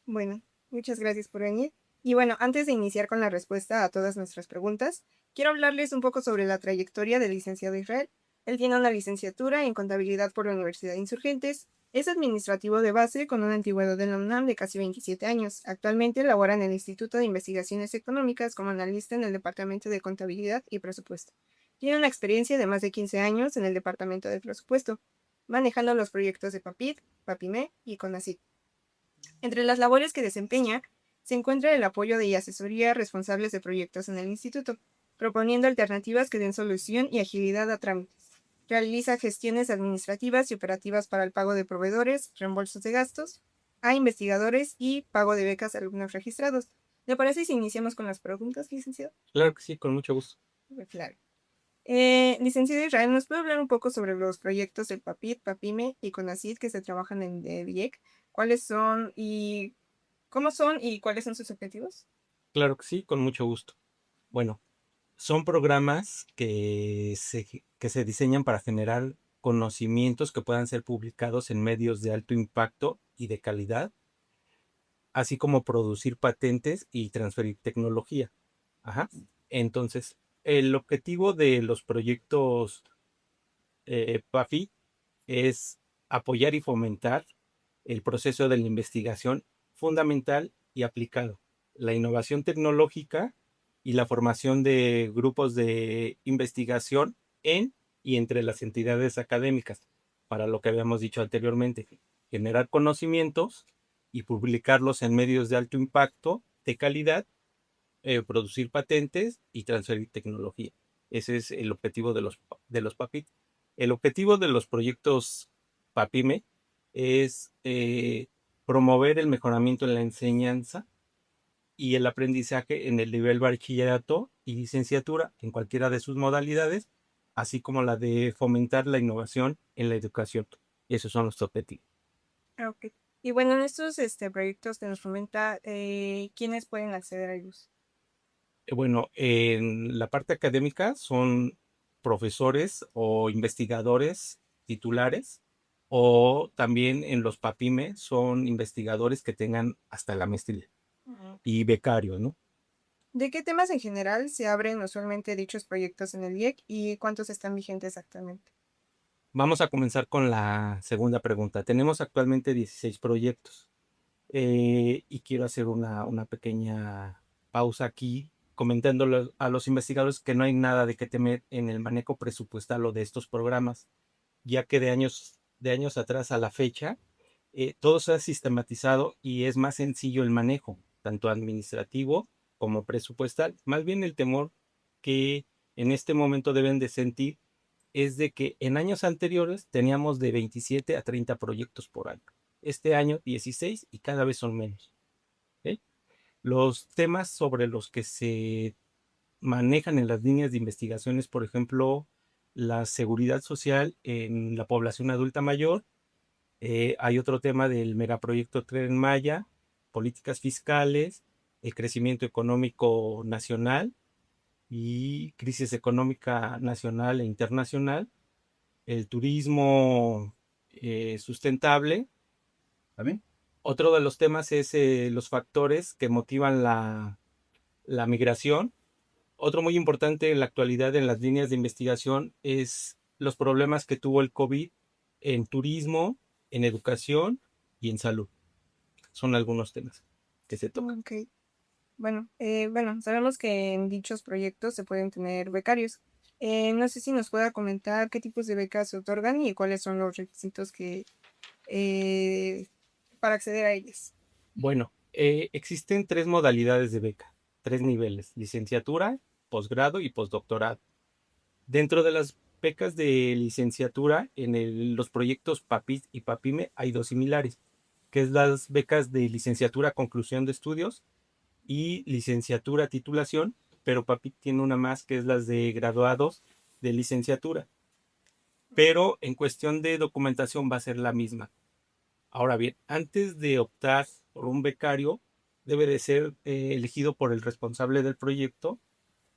Bueno, muchas gracias por venir. Y bueno, antes de iniciar con la respuesta a todas nuestras preguntas, quiero hablarles un poco sobre la trayectoria del licenciado Israel. Él tiene una licenciatura en contabilidad por la Universidad de Insurgentes, es administrativo de base con una antigüedad en la UNAM de casi 27 años. Actualmente labora en el Instituto de Investigaciones Económicas como analista en el Departamento de Contabilidad y Presupuesto. Tiene una experiencia de más de 15 años en el Departamento de Presupuesto, manejando los proyectos de PAPID, PAPIME y CONACYT. Entre las labores que desempeña se encuentra el apoyo y asesoría a responsables de proyectos en el instituto, proponiendo alternativas que den solución y agilidad a trámites. Realiza gestiones administrativas y operativas para el pago de proveedores, reembolsos de gastos a investigadores y pago de becas a alumnos registrados. ¿Le parece si iniciamos con las preguntas, licenciado? Claro que sí, con mucho gusto. Claro. Licenciado Israel, ¿nos puede hablar un poco sobre los proyectos del PAPID, PAPIME y CONACYT que se trabajan en el IEC? ¿Cuáles son y cómo son y cuáles son sus objetivos? Claro que sí, con mucho gusto. Bueno, son programas que se diseñan para generar conocimientos que puedan ser publicados en medios de alto impacto y de calidad, así como producir patentes y transferir tecnología. Ajá. Entonces, el objetivo de los proyectos PAFI es apoyar y fomentar el proceso de la investigación fundamental y aplicado, la innovación tecnológica y la formación de grupos de investigación en y entre las entidades académicas, para lo que habíamos dicho anteriormente, generar conocimientos y publicarlos en medios de alto impacto, de calidad, producir patentes y transferir tecnología. Ese es el objetivo de los PAPIT. El objetivo de los proyectos PAPIME es promover el mejoramiento en la enseñanza y el aprendizaje en el nivel bachillerato y licenciatura en cualquiera de sus modalidades, así como la de fomentar la innovación en la educación. Esos son los objetivos. Ok. Y bueno, en estos proyectos que nos fomenta, ¿quiénes pueden acceder a ellos? Bueno, en la parte académica son profesores o investigadores titulares, o también en los PAPIME son investigadores que tengan hasta la maestría Ujú. y becarios, ¿no? ¿De qué temas en general se abren usualmente dichos proyectos en el IEC y cuántos están vigentes actualmente? Vamos a comenzar con la segunda pregunta. Tenemos actualmente 16 proyectos y quiero hacer una pequeña pausa aquí comentándole a los investigadores que no hay nada de qué temer en el manejo presupuestal o de estos programas, ya que de años atrás a la fecha, todo se ha sistematizado y es más sencillo el manejo, tanto administrativo como presupuestal. Más bien el temor que en este momento deben de sentir es de que en años anteriores teníamos de 27 a 30 proyectos por año. Este año 16 y cada vez son menos. ¿Ok? Los temas sobre los que se manejan en las líneas de investigaciones, por ejemplo, la seguridad social en la población adulta mayor. Hay otro tema del megaproyecto Tren Maya, políticas fiscales, el crecimiento económico nacional y crisis económica nacional e internacional, el turismo sustentable. ¿También? Otro de los temas es los factores que motivan la migración. Otro muy importante en la actualidad en las líneas de investigación es los problemas que tuvo el COVID en turismo, en educación y en salud. Son algunos temas que se tocan. Ok. Bueno, sabemos que en dichos proyectos se pueden tener becarios. No sé si nos pueda comentar qué tipos de becas se otorgan y cuáles son los requisitos eh, para acceder a ellas. Bueno, existen tres modalidades de beca, tres niveles: licenciatura, posgrado y postdoctorado. Dentro de las becas de licenciatura, los proyectos PAPIT y PAPIME hay dos similares, que es las becas de licenciatura conclusión de estudios y licenciatura titulación, pero PAPIT tiene una más, que es las de graduados de licenciatura. Pero en cuestión de documentación va a ser la misma. Ahora bien, antes de optar por un becario, debe de ser elegido por el responsable del proyecto,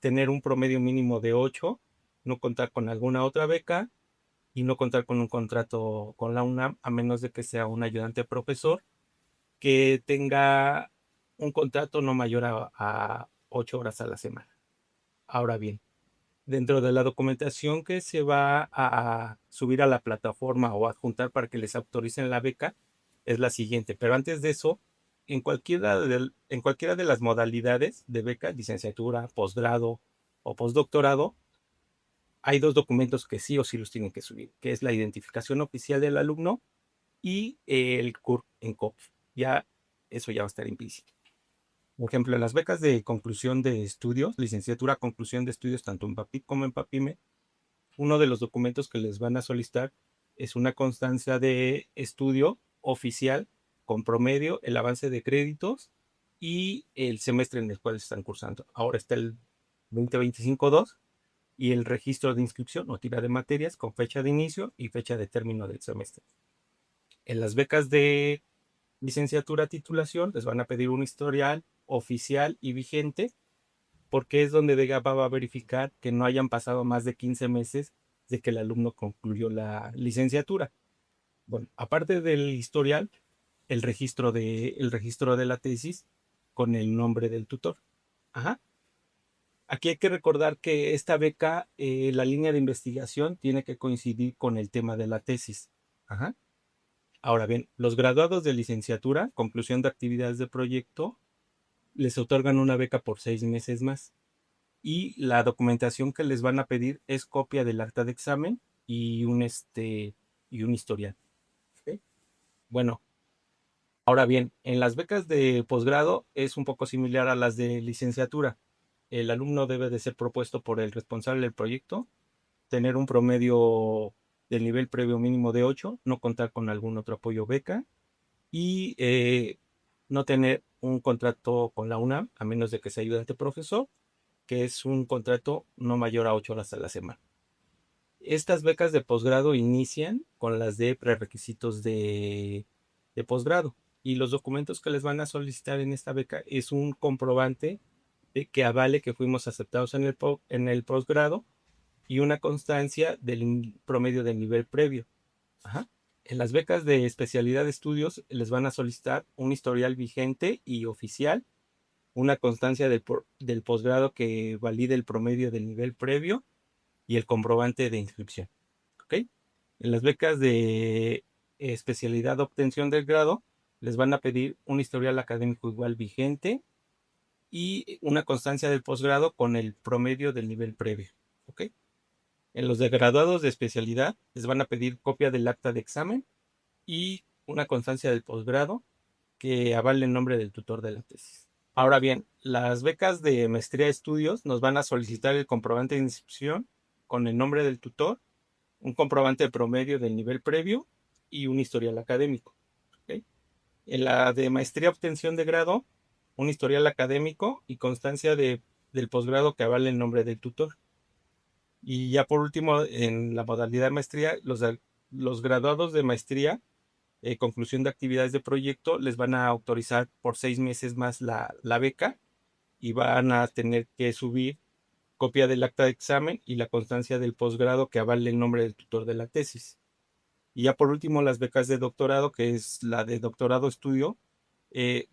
tener un promedio mínimo de 8, no contar con alguna otra beca y no contar con un contrato con la UNAM, a menos de que sea un ayudante profesor que tenga un contrato no mayor a 8 horas a la semana. Ahora bien, dentro de la documentación que se va a subir a la plataforma o adjuntar para que les autoricen la beca es la siguiente. Pero antes de eso, en cualquiera de las modalidades de beca, licenciatura, posgrado o postdoctorado, hay dos documentos que sí o sí los tienen que subir, que es la identificación oficial del alumno y el CUR en copia. Ya, eso ya va a estar implícito. Por ejemplo, en las becas de conclusión de estudios, licenciatura conclusión de estudios, tanto en PAPIC como en PAPIME, uno de los documentos que les van a solicitar es una constancia de estudio oficial con promedio, el avance de créditos y el semestre en el cual están cursando. Ahora está el 2025-2 y el registro de inscripción o tira de materias con fecha de inicio y fecha de término del semestre. En las becas de licenciatura titulación les van a pedir un historial oficial y vigente porque es donde DEGAPA va a verificar que no hayan pasado más de 15 meses de que el alumno concluyó la licenciatura. Bueno, aparte del historial, el registro de la tesis con el nombre del tutor. Ajá. Aquí hay que recordar que esta beca, la línea de investigación tiene que coincidir con el tema de la tesis. Ajá. Ahora bien, los graduados de licenciatura, conclusión de actividades de proyecto, les otorgan una beca por 6 meses más. Y la documentación que les van a pedir es copia del acta de examen y un historial. ¿Ok? Bueno, ahora bien, en las becas de posgrado es un poco similar a las de licenciatura. El alumno debe de ser propuesto por el responsable del proyecto, tener un promedio del nivel previo mínimo de 8, no contar con algún otro apoyo beca y no tener un contrato con la UNAM, a menos de que sea ayudante profesor, que es un contrato no mayor a 8 horas a la semana. Estas becas de posgrado inician con las de prerequisitos de posgrado y los documentos que les van a solicitar en esta beca es un comprobante de que avale que fuimos aceptados en el posgrado y una constancia del promedio del nivel previo. Ajá. En las becas de especialidad de estudios les van a solicitar un historial vigente y oficial, una constancia del posgrado que valide el promedio del nivel previo y el comprobante de inscripción. ¿Ok? En las becas de especialidad de obtención del grado les van a pedir un historial académico igual vigente y una constancia del posgrado con el promedio del nivel previo. ¿Ok? En los de graduados de especialidad les van a pedir copia del acta de examen y una constancia del posgrado que avale el nombre del tutor de la tesis. Ahora bien, las becas de maestría de estudios nos van a solicitar el comprobante de inscripción con el nombre del tutor, un comprobante de promedio del nivel previo y un historial académico. ¿Ok? En la de maestría obtención de grado, un historial académico y constancia del posgrado que avale el nombre del tutor. Y ya por último, en la modalidad de maestría, los graduados de maestría, conclusión de actividades de proyecto, les van a autorizar por 6 meses más la beca y van a tener que subir copia del acta de examen y la constancia del posgrado que avale el nombre del tutor de la tesis. Y ya por último, las becas de doctorado, que es la de doctorado estudio,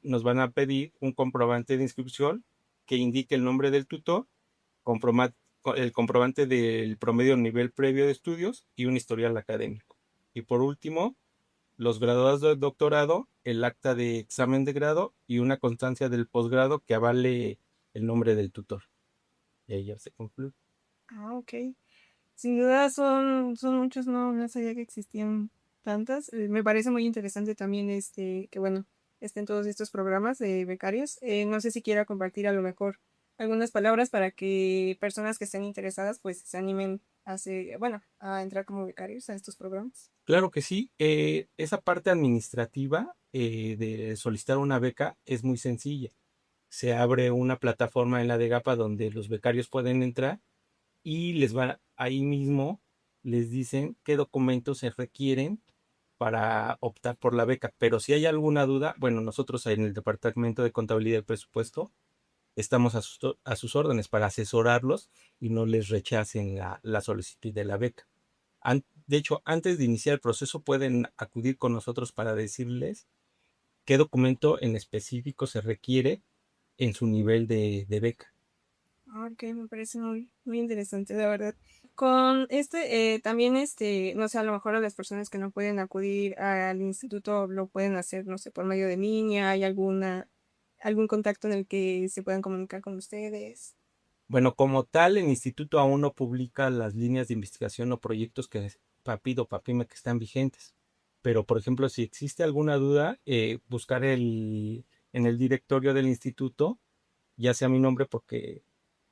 nos van a pedir un comprobante de inscripción que indique el nombre del tutor, el comprobante del promedio nivel previo de estudios y un historial académico. Y por último, los graduados de doctorado, el acta de examen de grado y una constancia del posgrado que avale el nombre del tutor. Y ahí ya se concluye. Ah, ok. Sin duda son muchos, no sabía que existían tantas. Me parece muy interesante también que bueno, estén todos estos programas de becarios. No sé si quiera compartir a lo mejor algunas palabras para que personas que estén interesadas pues se animen bueno, a entrar como becarios a estos programas. Claro que sí. Esa parte administrativa de solicitar una beca es muy sencilla. Se abre una plataforma en la DEGAPA donde los becarios pueden entrar y ahí mismo les dicen qué documentos se requieren para optar por la beca. Pero si hay alguna duda, bueno, nosotros en el Departamento de Contabilidad y Presupuesto estamos a sus órdenes para asesorarlos y no les rechacen la solicitud de la beca. De hecho, antes de iniciar el proceso pueden acudir con nosotros para decirles qué documento en específico se requiere en su nivel de beca. Ah, ok, me parece muy interesante, la verdad. Con también no sé, a lo mejor a las personas que no pueden acudir al instituto lo pueden hacer, no sé, por medio de línea, ¿hay algún contacto en el que se puedan comunicar con ustedes? Bueno, como tal, el instituto aún no publica las líneas de investigación o proyectos que PAPID o PAPIME que están vigentes. Pero, por ejemplo, si existe alguna duda, buscar en el directorio del instituto, ya sea mi nombre porque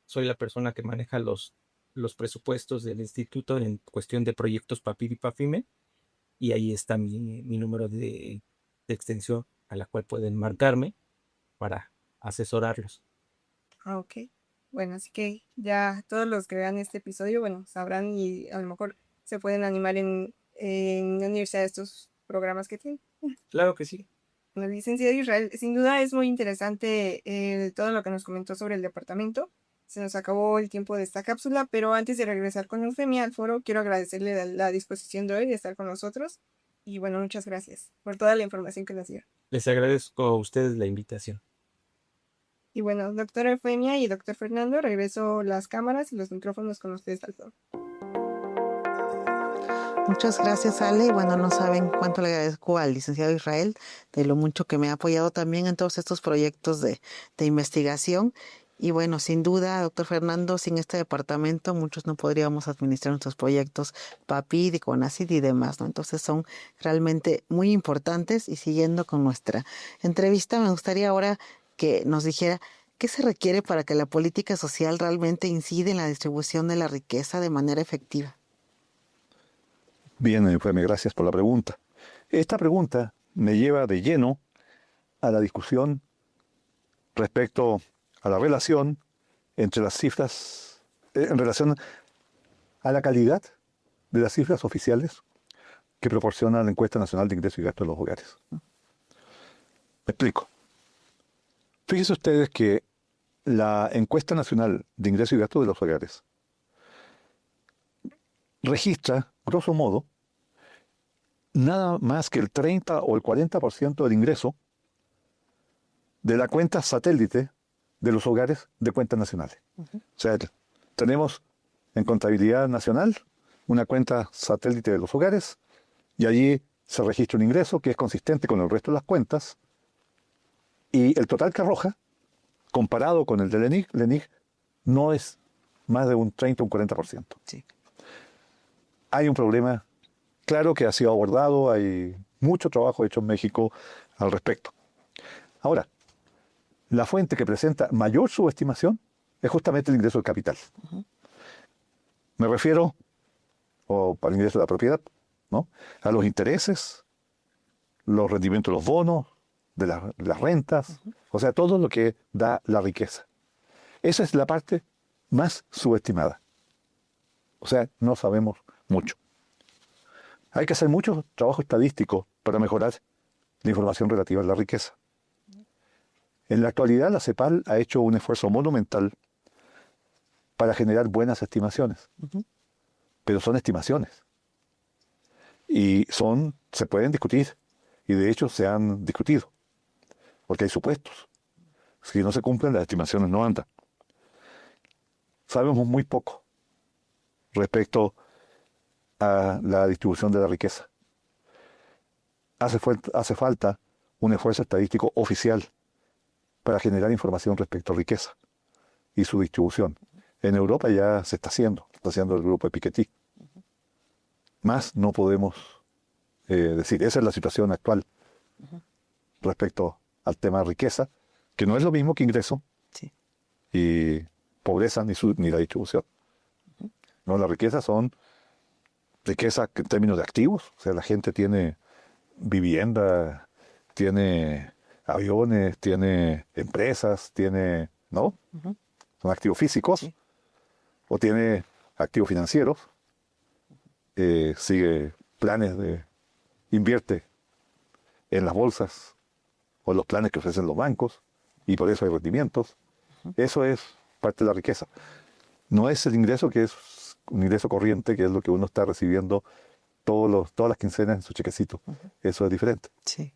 soy la persona que maneja los presupuestos del instituto en cuestión de proyectos PAPID y PAFIME, y ahí está mi número de extensión a la cual pueden marcarme para asesorarlos. Ah, ok. Bueno, así que ya todos los que vean este episodio, bueno, sabrán y a lo mejor se pueden animar en la universidad de estos programas que tienen. Claro que sí. Bueno, licenciado Israel, sin duda es muy interesante todo lo que nos comentó sobre el departamento. Se nos acabó el tiempo de esta cápsula, pero antes de regresar con Eufemia al foro, quiero agradecerle la disposición de hoy de estar con nosotros. Y bueno, muchas gracias por toda la información que nos dio. Les agradezco a ustedes la invitación. Y bueno, doctora Eufemia y doctor Fernando, regreso las cámaras y los micrófonos con ustedes al foro. Muchas gracias, Ale. Y bueno, no saben cuánto le agradezco al licenciado Israel de lo mucho que me ha apoyado también en todos estos proyectos de investigación. Y bueno, sin duda, doctor Fernando, sin este departamento muchos no podríamos administrar nuestros proyectos PAPID y CONACYT y demás, ¿no? Entonces son realmente muy importantes. Y siguiendo con nuestra entrevista, me gustaría ahora que nos dijera qué se requiere para que la política social realmente incida en la distribución de la riqueza de manera efectiva. Bien, Eufemia, gracias por la pregunta. Esta pregunta me lleva de lleno a la discusión respecto a la relación entre las cifras, en relación a la calidad de las cifras oficiales que proporciona la Encuesta Nacional de Ingresos y Gastos de los Hogares. Me explico. Fíjense ustedes que la Encuesta Nacional de Ingresos y Gastos de los Hogares registra, grosso modo, nada más que el 30 o el 40% del ingreso de la cuenta satélite de los hogares de cuentas nacionales. O sea, tenemos en contabilidad nacional una cuenta satélite de los hogares y allí se registra un ingreso que es consistente con el resto de las cuentas y el total que arroja, comparado con el del LENIC, no es más de un 30 o un 40%. Sí. Hay un problema claro que ha sido abordado, hay mucho trabajo hecho en México al respecto. Ahora, la fuente que presenta mayor subestimación es justamente el ingreso del capital. Me refiero al ingreso de la propiedad, ¿no? A los intereses, los rendimientos de los bonos, de las rentas, o sea, todo lo que da la riqueza. Esa es la parte más subestimada. O sea, no sabemos mucho. Hay que hacer mucho trabajo estadístico para mejorar la información relativa a la riqueza. En la actualidad, la CEPAL ha hecho un esfuerzo monumental para generar buenas estimaciones. Pero son estimaciones. Y se pueden discutir. Y de hecho se han discutido. Porque hay supuestos. Si no se cumplen, las estimaciones no andan. Sabemos muy poco respecto a la distribución de la riqueza. Hace falta un esfuerzo estadístico oficial para generar información respecto a riqueza y su distribución. En Europa ya se está haciendo el grupo de Piketty. Más no podemos decir. Esa es la situación actual respecto al tema de riqueza, que no es lo mismo que ingreso y pobreza ni la distribución. No, la riqueza son riqueza en términos de activos, o sea, la gente tiene vivienda, tiene aviones, tiene empresas, ¿no? Son activos físicos, o tiene activos financieros, sigue planes invierte en las bolsas o en los planes que ofrecen los bancos, y por eso hay rendimientos. Eso es parte de la riqueza. No es el ingreso que es un ingreso corriente, que es lo que uno está recibiendo todas las quincenas en su chequecito. Eso es diferente. Sí.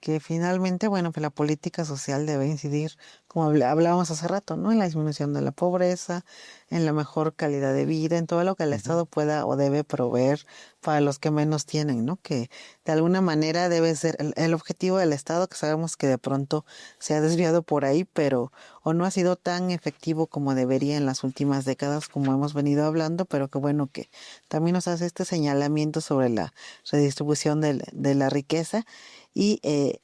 que finalmente, bueno, pues la política social debe incidir, como hablábamos hace rato, ¿no? En la disminución de la pobreza, en la mejor calidad de vida, en todo lo que el Estado pueda o debe proveer para los que menos tienen, ¿no? Que de alguna manera debe ser el objetivo del Estado, que sabemos que de pronto se ha desviado por ahí, pero o no ha sido tan efectivo como debería en las últimas décadas, como hemos venido hablando, pero que bueno que también nos hace este señalamiento sobre la redistribución de la riqueza. Y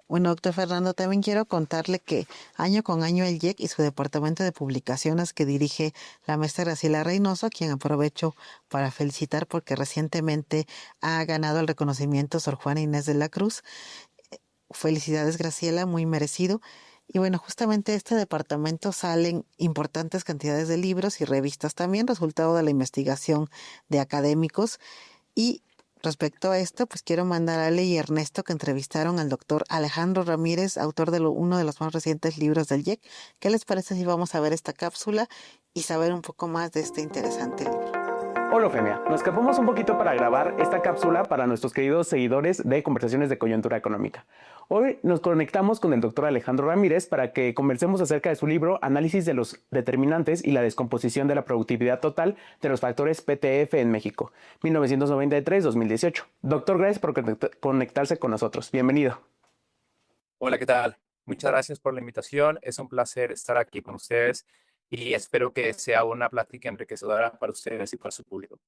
bueno, doctor Fernando, también quiero contarle que año con año el IEC y su departamento de publicaciones que dirige la maestra Graciela Reynoso, a quien aprovecho para felicitar porque recientemente ha ganado el reconocimiento Sor Juana Inés de la Cruz. Felicidades, Graciela, muy merecido. Y bueno, justamente de este departamento salen importantes cantidades de libros y revistas también, resultado de la investigación de académicos. Y respecto a esto, pues quiero mandar a Ale y Ernesto que entrevistaron al doctor Alejandro Ramírez, autor de uno de los más recientes libros del IEC. ¿Qué les parece si vamos a ver esta cápsula y saber un poco más de este interesante libro? Hola Eufemia, nos escapamos un poquito para grabar esta cápsula para nuestros queridos seguidores de Conversaciones de Coyuntura Económica. Hoy nos conectamos con el doctor Alejandro Ramírez para que conversemos acerca de su libro Análisis de los determinantes y la descomposición de la productividad total de los factores PTF en México, 1993-2018. Doctor, gracias por conectarse con nosotros. Bienvenido. Hola, ¿qué tal? Muchas gracias por la invitación. Es un placer estar aquí con ustedes y espero que sea una plática enriquecedora para ustedes y para su público.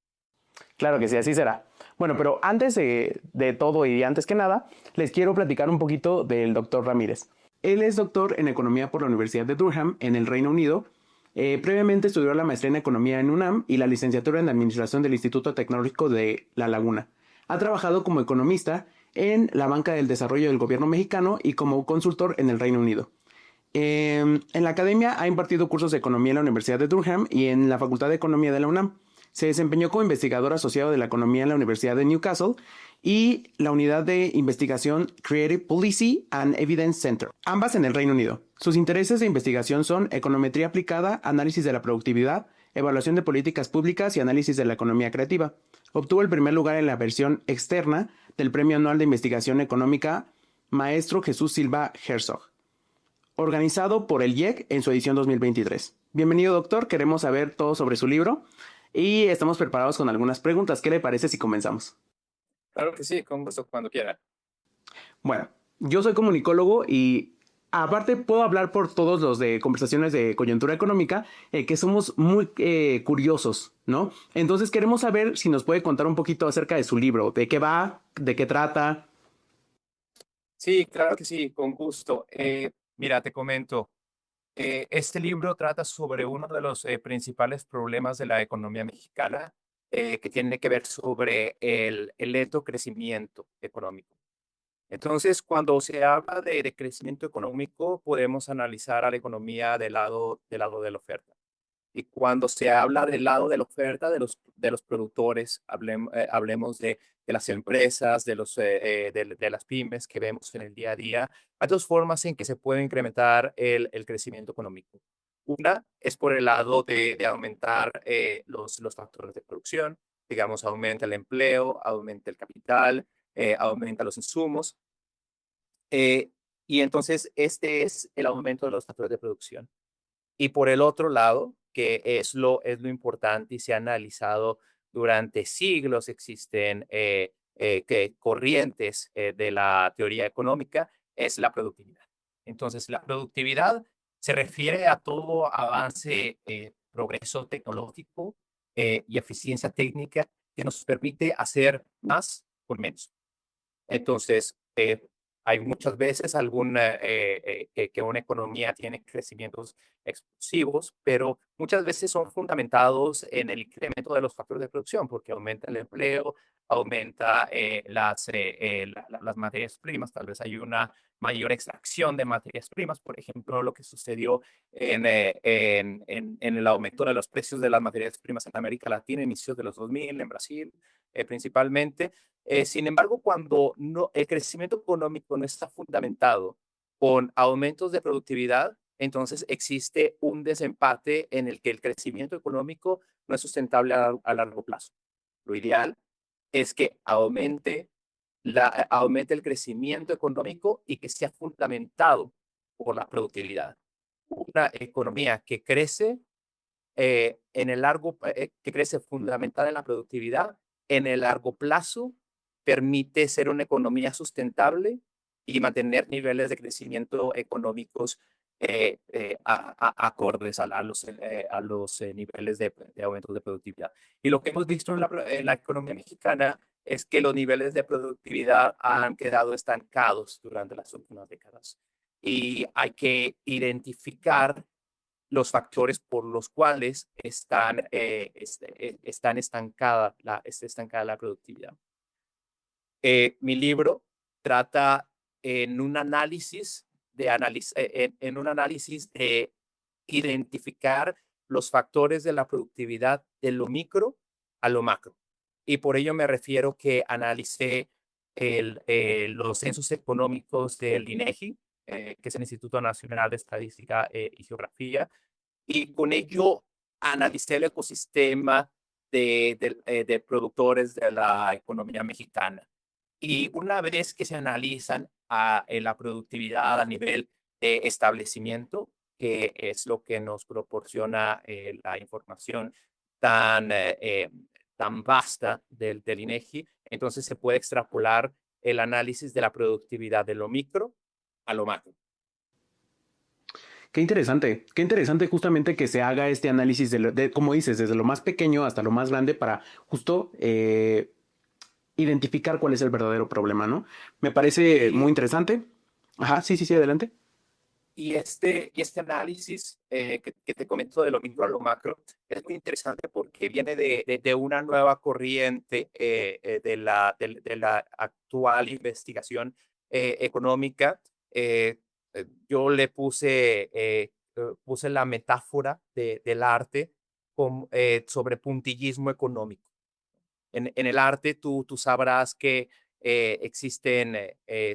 Claro que sí, así será. Bueno, pero antes de todo y antes que nada, les quiero platicar un poquito del doctor Ramírez. Él es doctor en Economía por la Universidad de Durham, en el Reino Unido. Previamente estudió la maestría en Economía en UNAM y la licenciatura en Administración del Instituto Tecnológico de La Laguna. Ha trabajado como economista en la banca del desarrollo del gobierno mexicano y como consultor en el Reino Unido. En la academia ha impartido cursos de economía en la Universidad de Durham y en la Facultad de Economía de la UNAM. Se desempeñó como investigador asociado de la economía en la Universidad de Newcastle y la unidad de investigación Creative Policy and Evidence Center, ambas en el Reino Unido. Sus intereses de investigación son econometría aplicada, análisis de la productividad, evaluación de políticas públicas y análisis de la economía creativa. Obtuvo el primer lugar en la versión externa del Premio Anual de Investigación Económica Maestro Jesús Silva Herzog, organizado por el IEC en su edición 2023. Bienvenido, doctor. Queremos saber todo sobre su libro y estamos preparados con algunas preguntas. ¿Qué le parece si comenzamos? Claro que sí, con gusto, cuando quiera. Bueno, yo soy comunicólogo y aparte puedo hablar por todos los de Conversaciones de Coyuntura Económica, que somos muy curiosos, ¿no? Entonces queremos saber si nos puede contar un poquito acerca de su libro, de qué va, de qué trata. Sí, claro que sí, con gusto. Mira, te comento. Este libro trata sobre uno de los principales problemas de la economía mexicana, que tiene que ver sobre el lento crecimiento económico. Entonces, cuando se habla de crecimiento económico, podemos analizar a la economía del lado de la oferta. Y cuando se habla del lado de la oferta de los productores, hablemos de las empresas, de las pymes que vemos en el día a día, hay dos formas en que se puede incrementar el crecimiento económico. Una es por el lado de aumentar los factores de producción, digamos, aumenta el empleo, aumenta el capital, aumenta los insumos. eh, y entonces este es el aumento de los factores de producción. Y por el otro lado, que es lo importante y se ha analizado durante siglos, existen corrientes de la teoría económica, es la productividad. Entonces, la productividad se refiere a todo avance, progreso tecnológico y eficiencia técnica que nos permite hacer más por menos. Entonces, hay muchas veces que una economía tiene crecimientos explosivos, pero muchas veces son fundamentados en el incremento de los factores de producción, porque aumenta el empleo, aumenta las materias primas, tal vez hay una mayor extracción de materias primas, por ejemplo, lo que sucedió en el aumento de los precios de las materias primas en América Latina, inicios de los 2000, en Brasil principalmente. Sin embargo, cuando el crecimiento económico no está fundamentado con aumentos de productividad, entonces existe un desempate en el que el crecimiento económico no es sustentable a largo plazo. Lo ideal es que aumente aumente el crecimiento económico y que sea fundamentado por la productividad. Una economía que crece que crece fundamental en la productividad, en el largo plazo permite ser una economía sustentable y mantener niveles de crecimiento económicos acordes a los niveles de aumento de productividad. Y lo que hemos visto en la economía mexicana es que los niveles de productividad han quedado estancados durante las últimas décadas. Y hay que identificar los factores por los cuales está estancada la productividad. Mi libro trata en un análisis de identificar los factores de la productividad de lo micro a lo macro. Y por ello me refiero que analicé los censos económicos del INEGI, que es el Instituto Nacional de Estadística y Geografía, y con ello analicé el ecosistema de productores de la economía mexicana. Y una vez que se analizan la productividad a nivel de establecimiento, que es lo que nos proporciona la información tan, tan vasta del INEGI, entonces se puede extrapolar el análisis de la productividad de lo micro a lo macro. Qué interesante justamente que se haga este análisis como dices, desde lo más pequeño hasta lo más grande para justo identificar cuál es el verdadero problema, ¿no? Me parece muy interesante. Ajá, sí, adelante. Y este análisis que te comento de lo micro a lo macro es muy interesante porque viene de una nueva corriente de la actual investigación económica. Yo le puse la metáfora del arte sobre puntillismo económico. En el arte tú sabrás que existen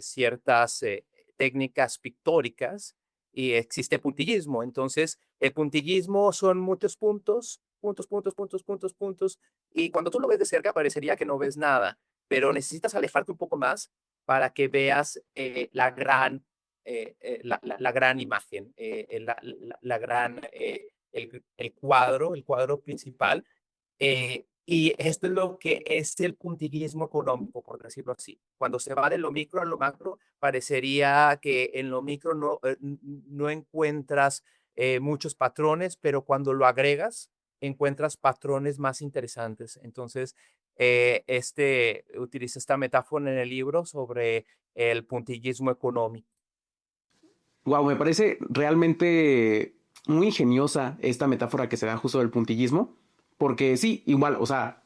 ciertas técnicas pictóricas y existe puntillismo. Entonces, el puntillismo son muchos puntos, puntos, y cuando tú lo ves de cerca parecería que no ves nada, pero necesitas alejarte un poco más para que veas la gran imagen, el cuadro principal. Y esto es lo que es el puntillismo económico, por decirlo así. Cuando se va de lo micro a lo macro, parecería que en lo micro no encuentras muchos patrones, pero cuando lo agregas, encuentras patrones más interesantes. Entonces, utiliza esta metáfora en el libro sobre el puntillismo económico. Wow, me parece realmente muy ingeniosa esta metáfora que se da justo del puntillismo, porque sí, igual, o sea,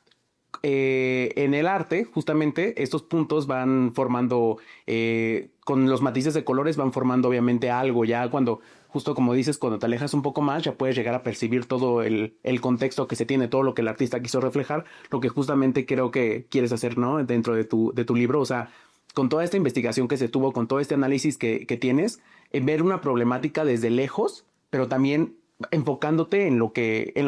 en el arte, justamente, estos puntos van formando, con los matices de colores van formando obviamente algo, ya cuando, justo como dices, cuando te alejas un poco más, ya puedes llegar a percibir todo el contexto que se tiene, todo lo que el artista quiso reflejar, lo que justamente creo que quieres hacer, ¿no? Dentro de tu libro, o sea, con toda esta investigación que se tuvo, con todo este análisis que tienes, ver una problemática desde lejos, pero también enfocándote en lo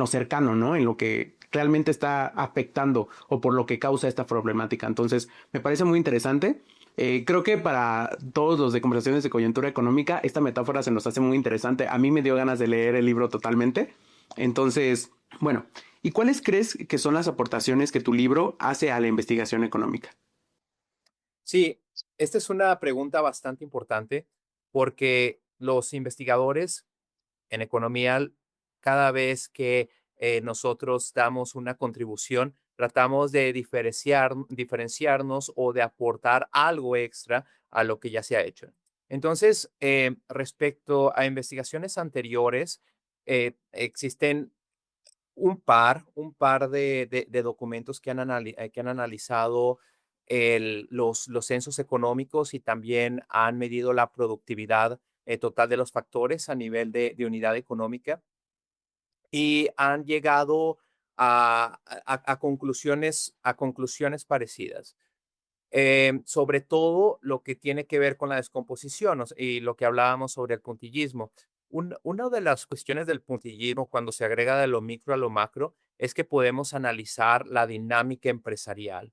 cercano, ¿no? En lo que realmente está afectando o por lo que causa esta problemática. Entonces, me parece muy interesante. Creo que para todos los de conversaciones de coyuntura económica, esta metáfora se nos hace muy interesante. A mí me dio ganas de leer el libro totalmente. Entonces, bueno, ¿y cuáles crees que son las aportaciones que tu libro hace a la investigación económica? Sí, esta es una pregunta bastante importante porque los investigadores en economía, cada vez que nosotros damos una contribución, tratamos de diferenciarnos o de aportar algo extra a lo que ya se ha hecho. Entonces, respecto a investigaciones anteriores, existen un par de documentos que han analizado los censos económicos y también han medido la productividad total de los factores a nivel de unidad económica y han llegado a conclusiones parecidas. Sobre todo lo que tiene que ver con la descomposición y lo que hablábamos sobre el puntillismo. Una de las cuestiones del puntillismo cuando se agrega de lo micro a lo macro es que podemos analizar la dinámica empresarial.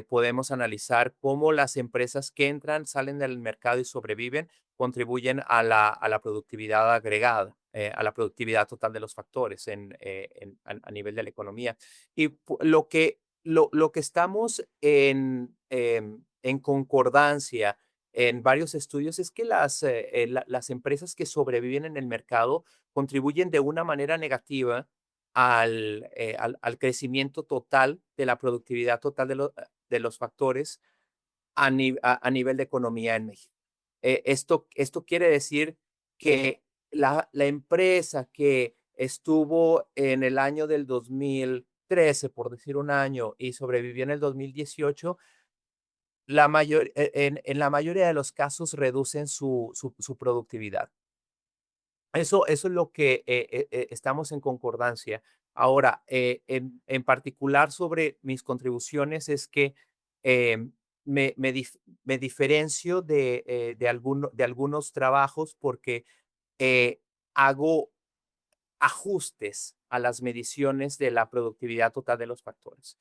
podemos analizar cómo las empresas que entran, salen del mercado y sobreviven, contribuyen a la productividad agregada, a la productividad total de los factores a nivel de la economía. Y lo que estamos en concordancia en varios estudios es que las empresas que sobreviven en el mercado contribuyen de una manera negativa al crecimiento total de la productividad total de los factores a nivel de economía en México. Esto quiere decir que la empresa que estuvo en el año del 2013, por decir un año, y sobrevivió en el 2018, en la mayoría de los casos reducen su productividad. Eso es lo que estamos en concordancia. Ahora, en particular sobre mis contribuciones es que em, me diferencio de algunos trabajos porque hago ajustes a las mediciones de la productividad total de los factores.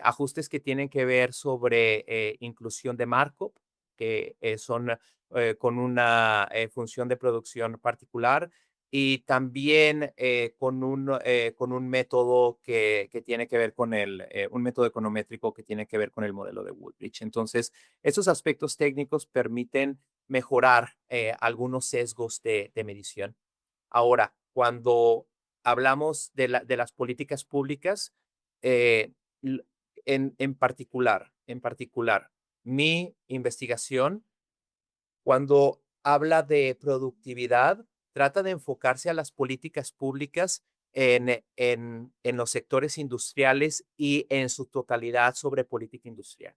Ajustes que tienen que ver sobre inclusión de Markov, que son con una función de producción particular, y también con un método que tiene que ver con un método econométrico que tiene que ver con el modelo de Woodbridge. Entonces, esos aspectos técnicos permiten mejorar algunos sesgos de medición. Ahora, cuando hablamos de las políticas públicas, eh, l- en particular, mi investigación, cuando habla de productividad, trata de enfocarse a las políticas públicas en los sectores industriales y en su totalidad sobre política industrial.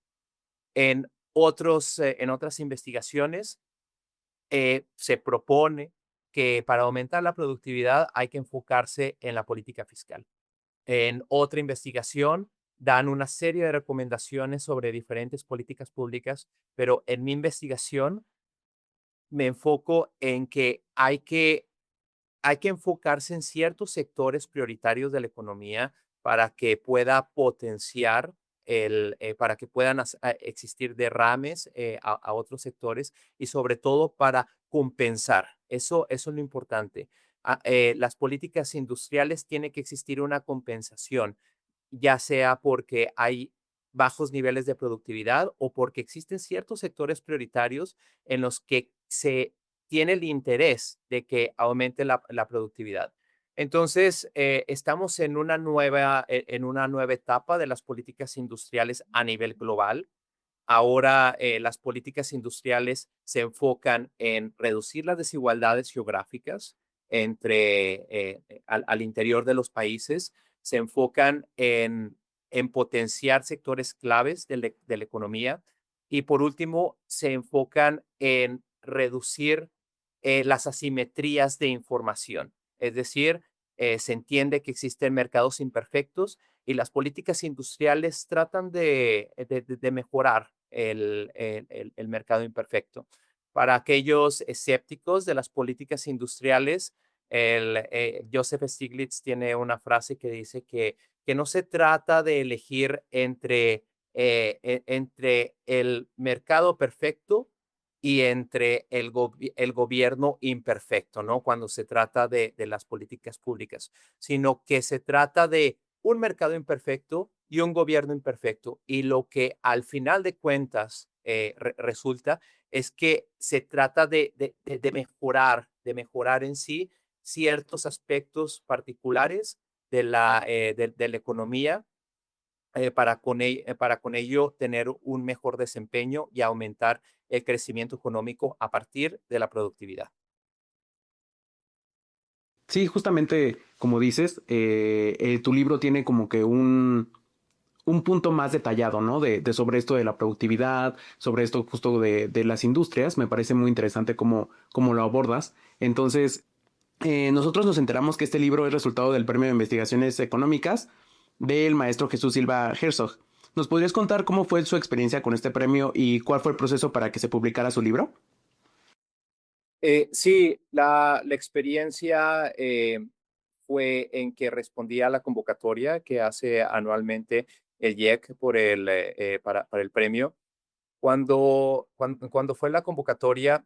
En otras investigaciones, se propone que para aumentar la productividad hay que enfocarse en la política fiscal. En otra investigación dan una serie de recomendaciones sobre diferentes políticas públicas, pero en mi investigación me enfoco en que hay que enfocarse en ciertos sectores prioritarios de la economía para que pueda potenciar para que puedan existir derrames a otros sectores y sobre todo para compensar. Eso es lo importante. Las políticas industriales tiene que existir una compensación, ya sea porque hay bajos niveles de productividad o porque existen ciertos sectores prioritarios en los que se tiene el interés de que aumente la productividad. Entonces, estamos en una nueva etapa de las políticas industriales a nivel global. Ahora, las políticas industriales se enfocan en reducir las desigualdades geográficas al interior de los países, se enfocan en potenciar sectores claves de la economía y por último, se enfocan en reducir las asimetrías de información. Es decir, se entiende que existen mercados imperfectos y las políticas industriales tratan de mejorar el mercado imperfecto. Para aquellos escépticos de las políticas industriales, Joseph Stiglitz tiene una frase que dice que no se trata de elegir entre el mercado perfecto y entre el gobierno imperfecto, ¿no? Cuando se trata de las políticas públicas, sino que se trata de un mercado imperfecto y un gobierno imperfecto. Y lo que al final de cuentas resulta es que se trata de mejorar en sí ciertos aspectos particulares de la economía para con ello tener un mejor desempeño y aumentar el crecimiento económico a partir de la productividad. Sí, justamente como dices, tu libro tiene como que un punto más detallado, ¿no? De sobre esto de la productividad, sobre esto justo de las industrias. Me parece muy interesante cómo lo abordas. Entonces, nosotros nos enteramos que este libro es resultado del Premio de Investigaciones Económicas del maestro Jesús Silva Herzog. ¿Nos podrías contar cómo fue su experiencia con este premio y cuál fue el proceso para que se publicara su libro? Sí, la experiencia fue en que respondí a la convocatoria que hace anualmente el IEC para el premio. Cuando fue la convocatoria,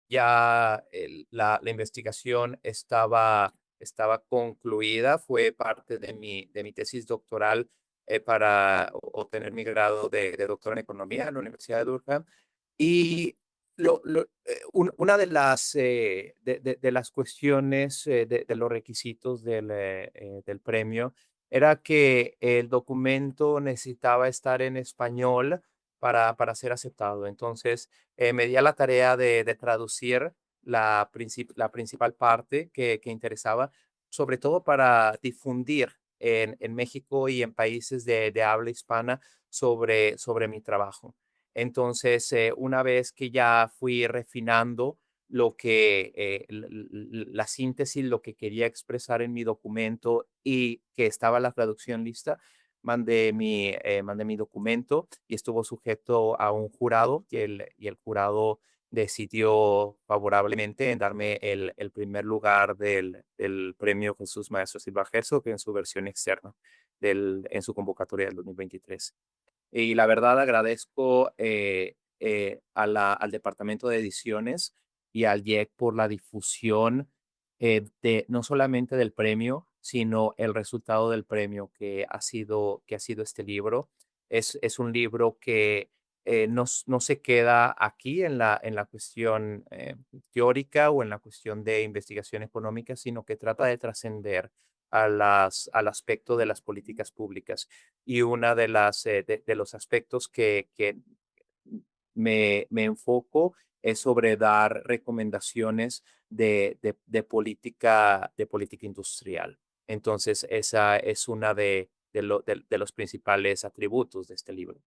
ya la investigación estaba concluida, fue parte de mi tesis doctoral para obtener mi grado de doctor en economía en la Universidad de Durham. Y una de las cuestiones de los requisitos del premio era que el documento necesitaba estar en español para ser aceptado. Entonces, me di a la tarea de traducir la principal parte que interesaba, sobre todo para difundir en México y en países de habla hispana sobre mi trabajo. Entonces, una vez que ya fui refinando la síntesis, lo que quería expresar en mi documento y que estaba la traducción lista, mandé mi documento y estuvo sujeto a un jurado y el jurado decidió favorablemente en darme el primer lugar del premio Jesús Maestro Silva Herzog en su versión externa, en su convocatoria del 2023. Y la verdad agradezco al departamento de ediciones y al IEC por la difusión no solamente del premio, sino el resultado del premio que ha sido este libro. Es un libro que no se queda aquí en la cuestión teórica o en la cuestión de investigación económica, sino que trata de trascender al aspecto de las políticas públicas. Y una de los aspectos que me enfoco es sobre dar recomendaciones de política industrial. Entonces, esa es una de los principales atributos de este libro.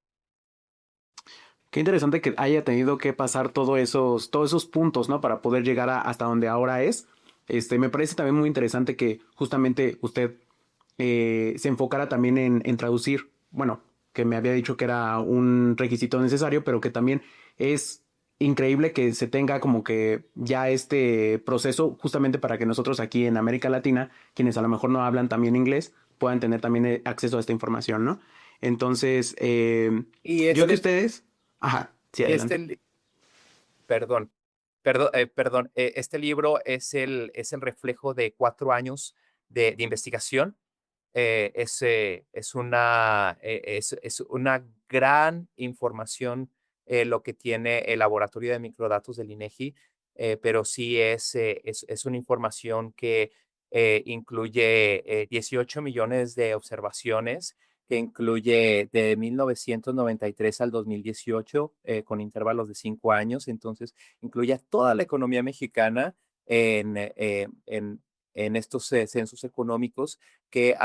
Qué interesante que haya tenido que pasar todos esos puntos, ¿no? Para poder llegar hasta donde ahora es. Me parece también muy interesante que justamente usted se enfocara también en traducir, bueno, que me había dicho que era un requisito necesario, pero que también es increíble que se tenga como que ya este proceso justamente para que nosotros aquí en América Latina, quienes a lo mejor no hablan también inglés, puedan tener también acceso a esta información, ¿no? Entonces, Y yo que ustedes... Ajá, sí, y adelante. perdón, perdón, este libro es el reflejo de 4 años de investigación. Es una gran información lo que tiene el laboratorio de microdatos del INEGI, pero sí es una información que incluye 18 millones de observaciones, que incluye de 1993 al 2018, con intervalos de 5 años. Entonces, incluye a toda la economía mexicana en estos censos económicos, que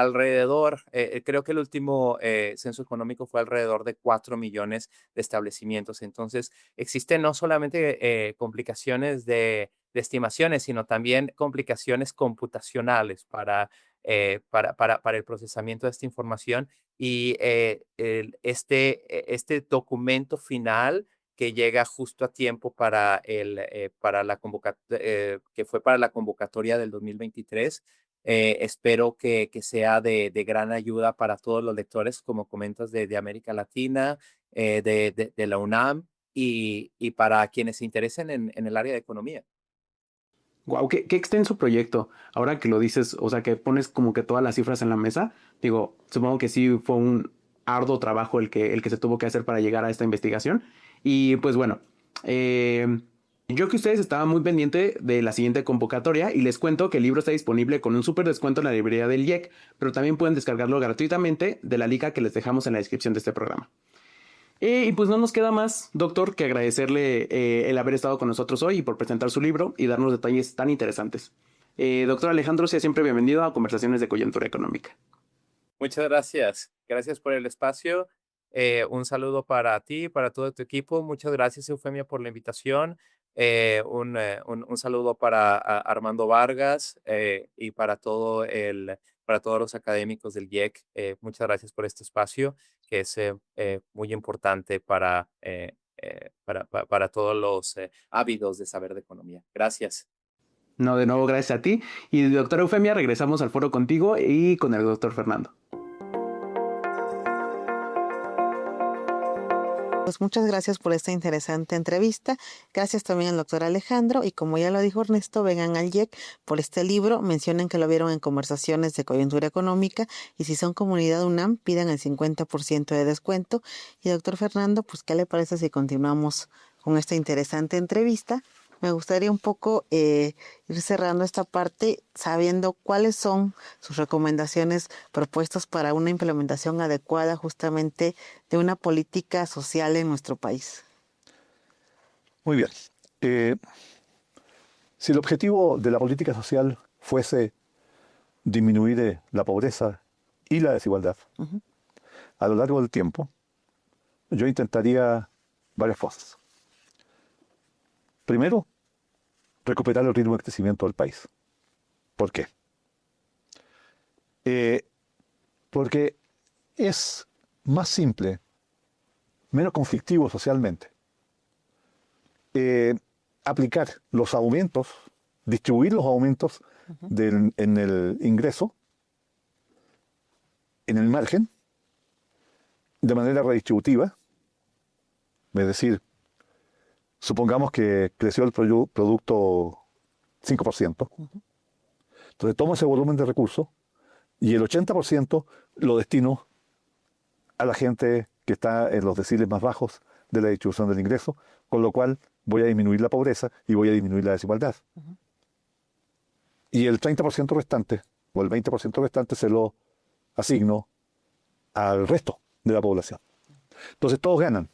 creo que el último censo económico fue alrededor de 4 millones de establecimientos. Entonces, existen no solamente complicaciones de estimaciones, sino también complicaciones computacionales para el procesamiento de esta información. Y este documento final que llega justo a tiempo que fue para la convocatoria del 2023. Espero que sea de gran ayuda para todos los lectores, como comentas, de América Latina, de la UNAM y para quienes se interesen en el área de economía. Wow, qué extenso proyecto. Ahora que lo dices, o sea, que pones como que todas las cifras en la mesa, digo, supongo que sí fue un arduo trabajo el que se tuvo que hacer para llegar a esta investigación. Y pues bueno, yo que ustedes estaban muy pendiente de la siguiente convocatoria y les cuento que el libro está disponible con un súper descuento en la librería del IEC, pero también pueden descargarlo gratuitamente de la liga que les dejamos en la descripción de este programa. Y pues no nos queda más, doctor, que agradecerle el haber estado con nosotros hoy y por presentar su libro y darnos detalles tan interesantes. Doctor Alejandro, sea siempre bienvenido a Conversaciones de Coyuntura Económica. Muchas gracias. Gracias por el espacio. Un saludo para ti, para todo tu equipo. Muchas gracias, Eufemia, por la invitación. Un saludo para Armando Vargas y para todos los académicos del IEC. Muchas gracias por este espacio, que es muy importante para todos los ávidos de saber de economía. Gracias. No, de nuevo, gracias a ti. Y doctora Eufemia, regresamos al foro contigo y con el doctor Fernando. pues muchas gracias por esta interesante entrevista. Gracias también al doctor Alejandro y como ya lo dijo Ernesto, vengan al IEC por este libro, mencionen que lo vieron en conversaciones de coyuntura económica y si son comunidad UNAM pidan el 50% de descuento. Y doctor Fernando, pues ¿qué le parece si continuamos con esta interesante entrevista? Me gustaría un poco ir cerrando esta parte sabiendo cuáles son sus recomendaciones propuestas para una implementación adecuada justamente de una política social en nuestro país. Muy bien. Si el objetivo de la política social fuese disminuir la pobreza y la desigualdad a lo largo del tiempo, yo intentaría varias cosas. Primero, recuperar el ritmo de crecimiento del país. ¿Por qué? Porque es más simple, menos conflictivo socialmente, aplicar los aumentos, distribuir los aumentos en el ingreso, en el margen, de manera redistributiva, es decir, supongamos que creció el producto 5%. Entonces tomo ese volumen de recursos y el 80% lo destino a la gente que está en los deciles más bajos de la distribución del ingreso, con lo cual voy a disminuir la pobreza y voy a disminuir la desigualdad. Y el 30% restante, o el 20% restante, se lo asigno al resto de la población. Entonces todos ganan.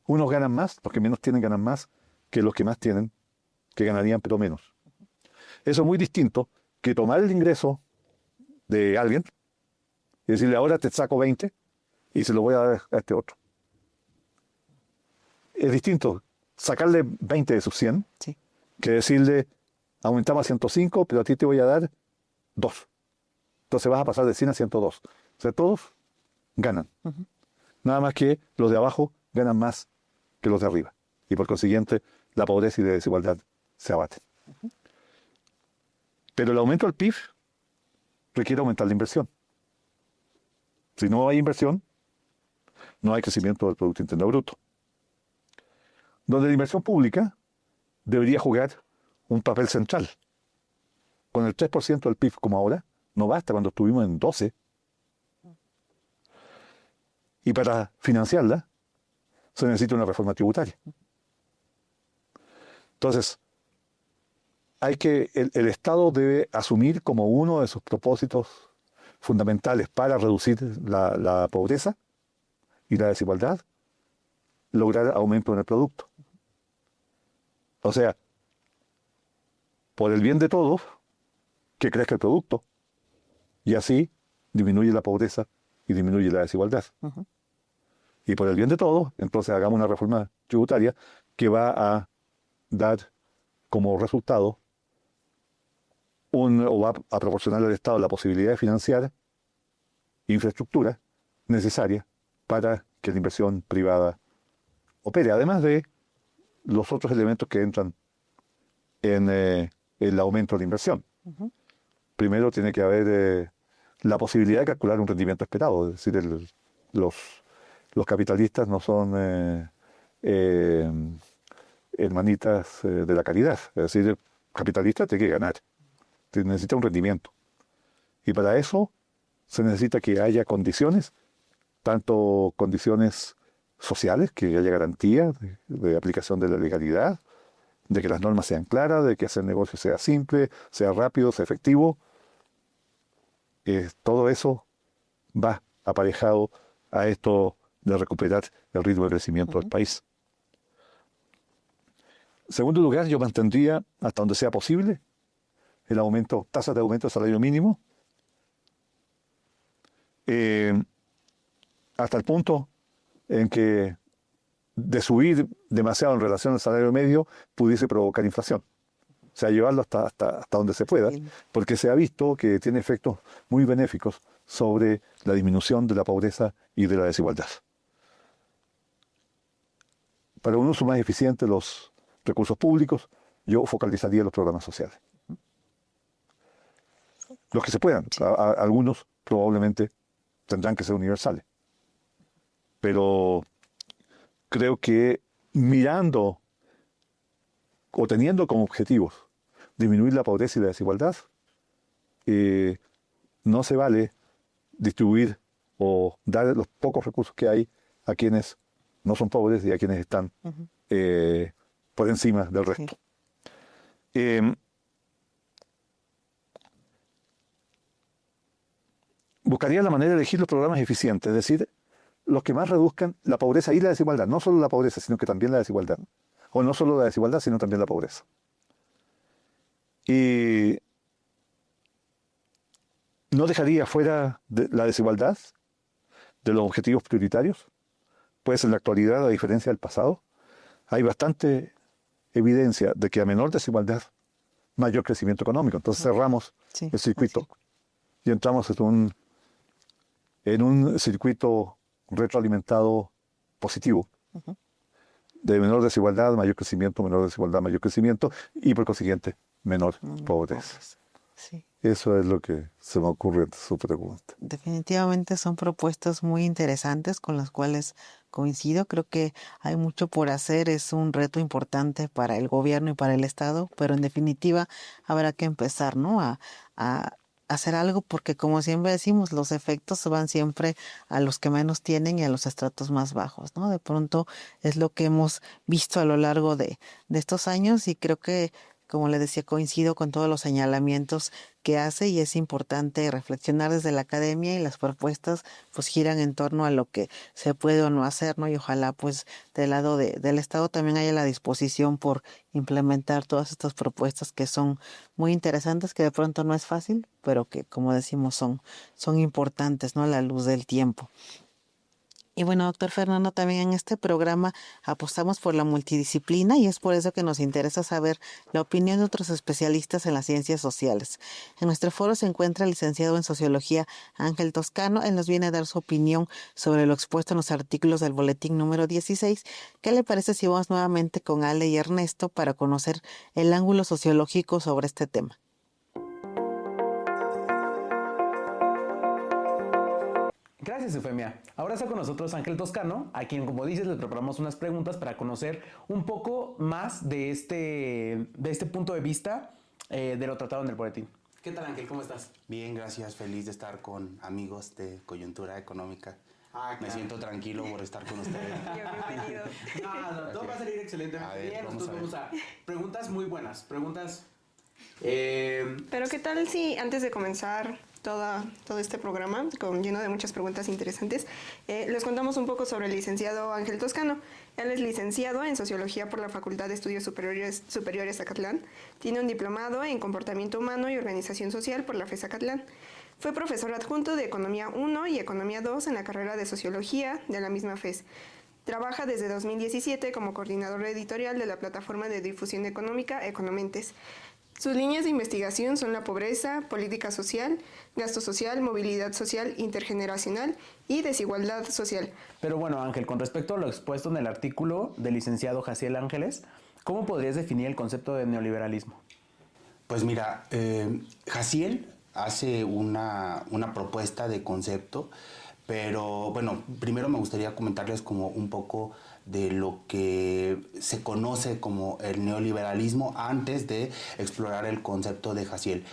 Unos ganan más, los que menos tienen ganan más que los que más tienen, que ganarían pero menos. Eso es muy distinto que tomar el ingreso de alguien y decirle ahora te saco 20 y se lo voy a dar a este otro. Es distinto sacarle 20 de sus 100 que decirle aumentamos a 105 pero a ti te voy a dar 2. Entonces vas a pasar de 100 a 102. O sea, todos ganan. Nada más que los de abajo ganan más que los de arriba. Y por consiguiente, la pobreza y la desigualdad se abaten. Pero el aumento del PIB requiere aumentar la inversión. Si no hay inversión, no hay crecimiento del Producto Interno Bruto. Donde la inversión pública debería jugar un papel central. Con el 3% del PIB como ahora, no basta cuando estuvimos en 12%. Y para financiarla, se necesita una reforma tributaria. Entonces, el Estado debe asumir como uno de sus propósitos fundamentales para reducir la pobreza y la desigualdad, lograr aumento en el producto. O sea, por el bien de todos, que crezca el producto, y así disminuye la pobreza y disminuye la desigualdad. Y por el bien de todos, entonces hagamos una reforma tributaria que va a dar como resultado o va a proporcionar al Estado la posibilidad de financiar infraestructura necesaria para que la inversión privada opere, además de los otros elementos que entran en el aumento de la inversión. Primero tiene que haber la posibilidad de calcular un rendimiento esperado, es decir, los capitalistas no son hermanitas de la caridad. Es decir, el capitalista tiene que ganar, necesita un rendimiento. Y para eso se necesita que haya condiciones, tanto condiciones sociales, que haya garantía de aplicación de la legalidad, de que las normas sean claras, de que hacer negocio sea simple, sea rápido, sea efectivo. Todo eso va aparejado a esto de recuperar el ritmo de crecimiento del país. En segundo lugar, yo mantendría, hasta donde sea posible, el aumento, tasas de aumento del salario mínimo, hasta el punto en que de subir demasiado en relación al salario medio pudiese provocar inflación. O sea, llevarlo hasta donde se pueda, porque se ha visto que tiene efectos muy benéficos sobre la disminución de la pobreza y de la desigualdad. Para un uso más eficiente de los recursos públicos, yo focalizaría los programas sociales. Los que se puedan. Algunos probablemente tendrán que ser universales. Pero creo que mirando o teniendo como objetivos disminuir la pobreza y la desigualdad, no se vale distribuir o dar los pocos recursos que hay a quienes no son pobres y a quienes están por encima del resto. Buscaría la manera de elegir los programas eficientes, es decir, los que más reduzcan la pobreza y la desigualdad, no solo la pobreza, sino que también la desigualdad, o no solo la desigualdad, sino también la pobreza. Y no dejaría fuera de la desigualdad de los objetivos prioritarios, pues en la actualidad, a diferencia del pasado, hay bastante evidencia de que a menor desigualdad, mayor crecimiento económico. Entonces cerramos el circuito y entramos en un circuito retroalimentado positivo. De menor desigualdad, mayor crecimiento, menor desigualdad, mayor crecimiento y por consiguiente menor pobreza. Sí. Eso es lo que se me ocurre en su pregunta. Definitivamente son propuestas muy interesantes con las cuales coincido. Creo que hay mucho por hacer, es un reto importante para el gobierno y para el Estado, pero en definitiva habrá que empezar, ¿no? a hacer algo porque, como siempre decimos, los efectos van siempre a los que menos tienen y a los estratos más bajos, ¿no? De pronto es lo que hemos visto a lo largo de estos años y creo que, como le decía, coincido con todos los señalamientos que hace y es importante reflexionar desde la academia y las propuestas pues giran en torno a lo que se puede o no hacer, ¿no? Y ojalá pues del lado del Estado también haya la disposición por implementar todas estas propuestas que son muy interesantes, que de pronto no es fácil, pero que como decimos son importantes, ¿no? A la luz del tiempo. Y bueno, doctor Fernando, también en este programa apostamos por la multidisciplina y es por eso que nos interesa saber la opinión de otros especialistas en las ciencias sociales. En nuestro foro se encuentra el licenciado en Sociología Ángel Toscano. Él nos viene a dar su opinión sobre lo expuesto en los artículos del boletín número 16. ¿Qué le parece si vamos nuevamente con Ale y Ernesto para conocer el ángulo sociológico sobre este tema? Gracias, Eufemia. Ahora está con nosotros Ángel Toscano, a quien, como dices, le preparamos unas preguntas para conocer un poco más de este punto de vista de lo tratado en el boletín. ¿Qué tal, Ángel? ¿Cómo estás? Bien, gracias. Feliz de estar con amigos de Coyuntura Económica. Claro. Me siento tranquilo por estar con ustedes. Bienvenido. No, todo va a salir excelentemente A ver, bien. vamos Nosotros a vamos a preguntas muy buenas. Preguntas... Pero ¿qué tal si antes de comenzar todo este programa, lleno de muchas preguntas interesantes, les contamos un poco sobre el licenciado Ángel Toscano? Él es licenciado en Sociología por la Facultad de Estudios Superiores Zacatlán. Tiene un diplomado en Comportamiento Humano y Organización Social por la FES Zacatlán. Fue profesor adjunto de Economía 1 y Economía 2 en la carrera de Sociología de la misma FES. Trabaja desde 2017 como coordinador editorial de la plataforma de difusión económica Economentes. Sus líneas de investigación son la pobreza, política social, gasto social, movilidad social intergeneracional y desigualdad social. Pero bueno, Ángel, con respecto a lo expuesto en el artículo del licenciado Jaciel Ángeles, ¿cómo podrías definir el concepto de neoliberalismo? Pues mira, Jaciel hace una propuesta de concepto, pero bueno, primero me gustaría comentarles como un poco de lo que se conoce como el neoliberalismo antes de explorar el concepto de Jaciel.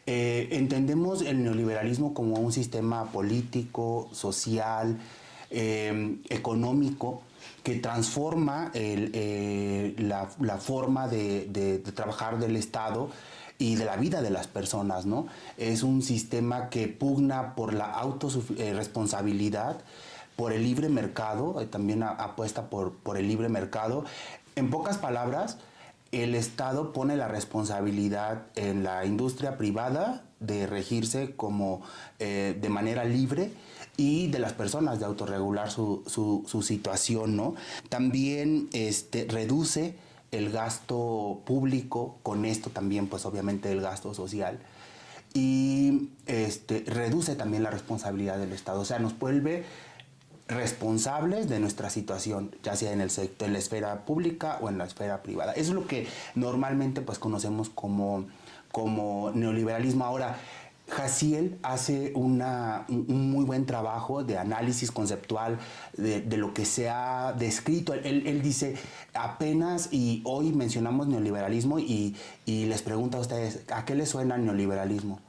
Entendemos el neoliberalismo como un sistema político, social, económico, que transforma la forma de trabajar del Estado y de la vida de las personas, ¿no? Es un sistema que pugna por la autorresponsabilidad, por el libre mercado, también apuesta por el libre mercado. En pocas palabras, el Estado pone la responsabilidad en la industria privada de regirse como de manera libre y de las personas de autorregular su situación, ¿no? También reduce el gasto público, con esto también pues obviamente el gasto social, y reduce también la responsabilidad del Estado, o sea, nos vuelve responsables de nuestra situación, ya sea en el sector, en la esfera pública o en la esfera privada. Eso es lo que normalmente pues conocemos como neoliberalismo. Ahora, Jaciel hace un muy buen trabajo de análisis conceptual de lo que se ha descrito. Él dice, apenas, y hoy mencionamos neoliberalismo y les pregunto a ustedes, ¿a qué les suena el neoliberalismo?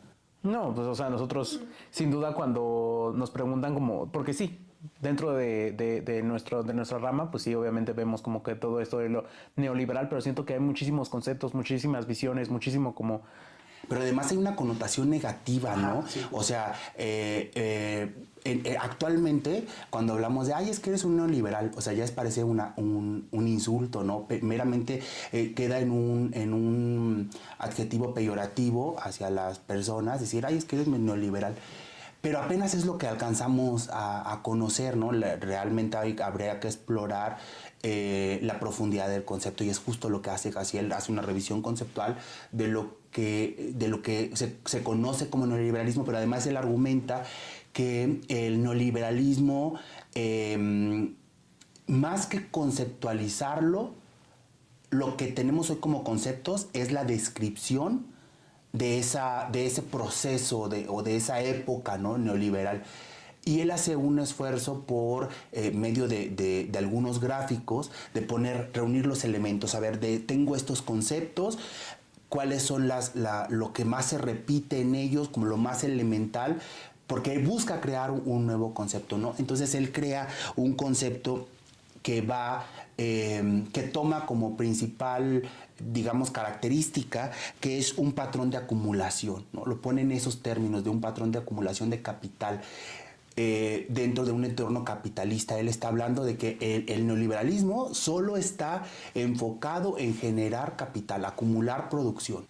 No, pues o sea, nosotros sin duda cuando nos preguntan como, porque sí, dentro de nuestra rama, pues sí, obviamente vemos como que todo esto de lo neoliberal, pero siento que hay muchísimos conceptos, muchísimas visiones, muchísimo como... Pero además hay una connotación negativa, ¿no? Ajá, sí. O sea, actualmente cuando hablamos de, ay, es que eres un neoliberal, o sea, ya parece un insulto, ¿no? Meramente queda en un adjetivo peyorativo hacia las personas, decir, ay, es que eres neoliberal. Pero apenas es lo que alcanzamos a conocer, ¿no? Realmente habría que explorar la profundidad del concepto, y es justo lo que hace Jaciel, hace una revisión conceptual de lo que se conoce como neoliberalismo, pero además él argumenta que el neoliberalismo, más que conceptualizarlo, lo que tenemos hoy como conceptos es la descripción de ese proceso o de esa época, ¿no? Neoliberal. Y él hace un esfuerzo por medio de algunos gráficos de reunir los elementos, a ver, tengo estos conceptos, cuáles son lo que más se repite en ellos, como lo más elemental, porque busca crear un nuevo concepto, ¿no? Entonces él crea un concepto que toma como principal, digamos, característica, que es un patrón de acumulación, ¿no? Lo pone en esos términos de un patrón de acumulación de capital. Dentro de un entorno capitalista, él está hablando de que el neoliberalismo solo está enfocado en generar capital, acumular producción.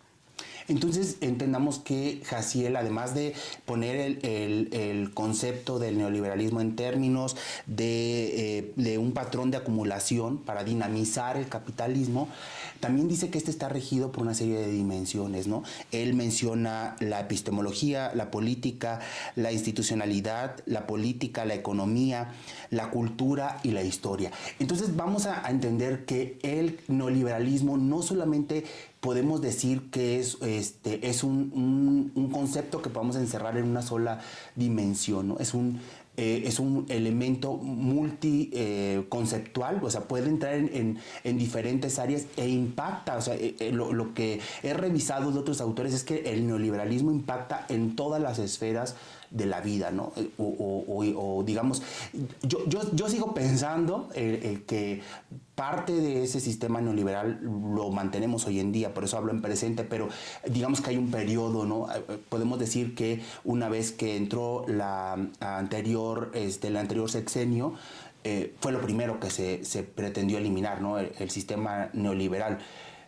Entonces entendamos que Jaciel, además de poner el concepto del neoliberalismo en términos de un patrón de acumulación para dinamizar el capitalismo, también dice que este está regido por una serie de dimensiones, ¿no? Él menciona la epistemología, la política, la institucionalidad, la política, la economía, la cultura y la historia. Entonces vamos a entender que el neoliberalismo no solamente podemos decir que es un concepto que podemos encerrar en una sola dimensión, ¿no? Es un elemento multiconceptual, o sea, puede entrar en diferentes áreas e impacta, o sea, lo que he revisado de otros autores es que el neoliberalismo impacta en todas las esferas de la vida, ¿no? O digamos, yo sigo pensando que parte de ese sistema neoliberal lo mantenemos hoy en día, por eso hablo en presente, pero digamos que hay un periodo, ¿no? Podemos decir que una vez que entró el anterior sexenio, fue lo primero que se pretendió eliminar, ¿no? El sistema neoliberal.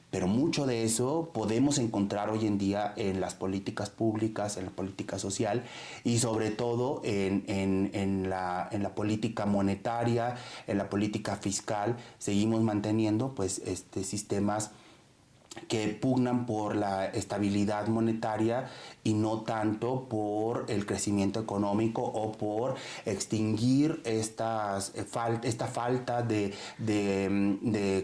Pero mucho de eso podemos encontrar hoy en día en las políticas públicas, en la política social y sobre todo en la política monetaria, en la política fiscal. Seguimos manteniendo pues sistemas que pugnan por la estabilidad monetaria y no tanto por el crecimiento económico o por extinguir esta falta de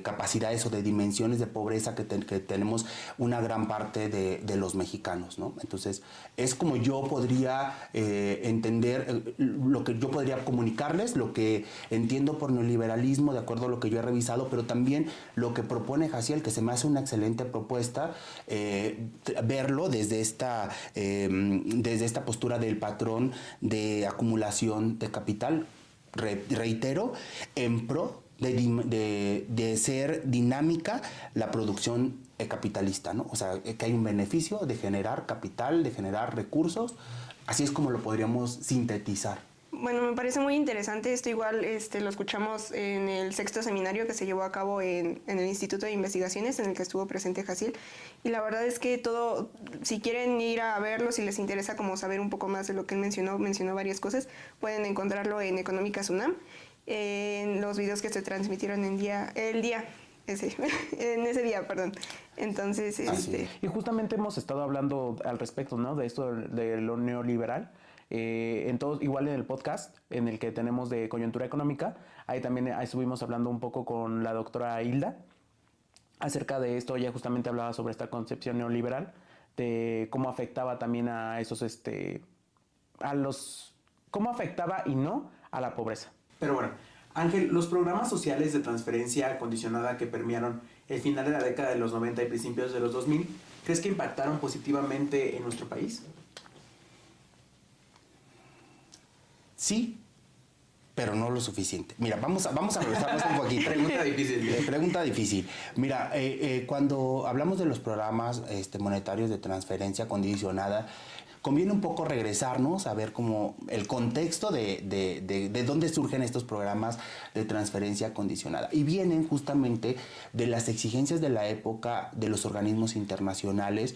capacidades o de dimensiones de pobreza que tenemos una gran parte de los mexicanos, ¿no? Entonces, es como yo podría entender, lo que yo podría comunicarles, lo que entiendo por neoliberalismo, de acuerdo a lo que yo he revisado, pero también lo que propone Jaciel, que se me hace una excelente propuesta, verlo desde esta postura del patrón de acumulación de capital, reitero, en pro de ser dinámica la producción capitalista, ¿no? O sea, que hay un beneficio de generar capital, de generar recursos, así es como lo podríamos sintetizar. Bueno, me parece muy interesante. Esto igual lo escuchamos en el sexto seminario que se llevó a cabo en el Instituto de Investigaciones, en el que estuvo presente Jaciel. Y la verdad es que todo, si quieren ir a verlo, si les interesa como saber un poco más de lo que él mencionó varias cosas, pueden encontrarlo en Económicas UNAM, en los videos que se transmitieron en ese día, perdón. Entonces, Y justamente hemos estado hablando al respecto, ¿no? De esto de lo neoliberal. Igual en el podcast en el que tenemos de coyuntura económica, ahí estuvimos hablando un poco con la doctora Hilda acerca de esto. Ella justamente hablaba sobre esta concepción neoliberal de cómo afectaba también a esos, cómo afectaba y no a la pobreza. Pero bueno, Ángel, los programas sociales de transferencia condicionada que permearon el final de la década de los 90 y principios de los 2000, ¿crees que impactaron positivamente en nuestro país? Sí, pero no lo suficiente. Mira, vamos a regresarnos un poquito. Pregunta difícil. Pregunta difícil. Mira, cuando hablamos de los programas monetarios de transferencia condicionada, conviene un poco regresarnos a ver como el contexto de dónde surgen estos programas de transferencia condicionada. Y vienen justamente de las exigencias de la época de los organismos internacionales,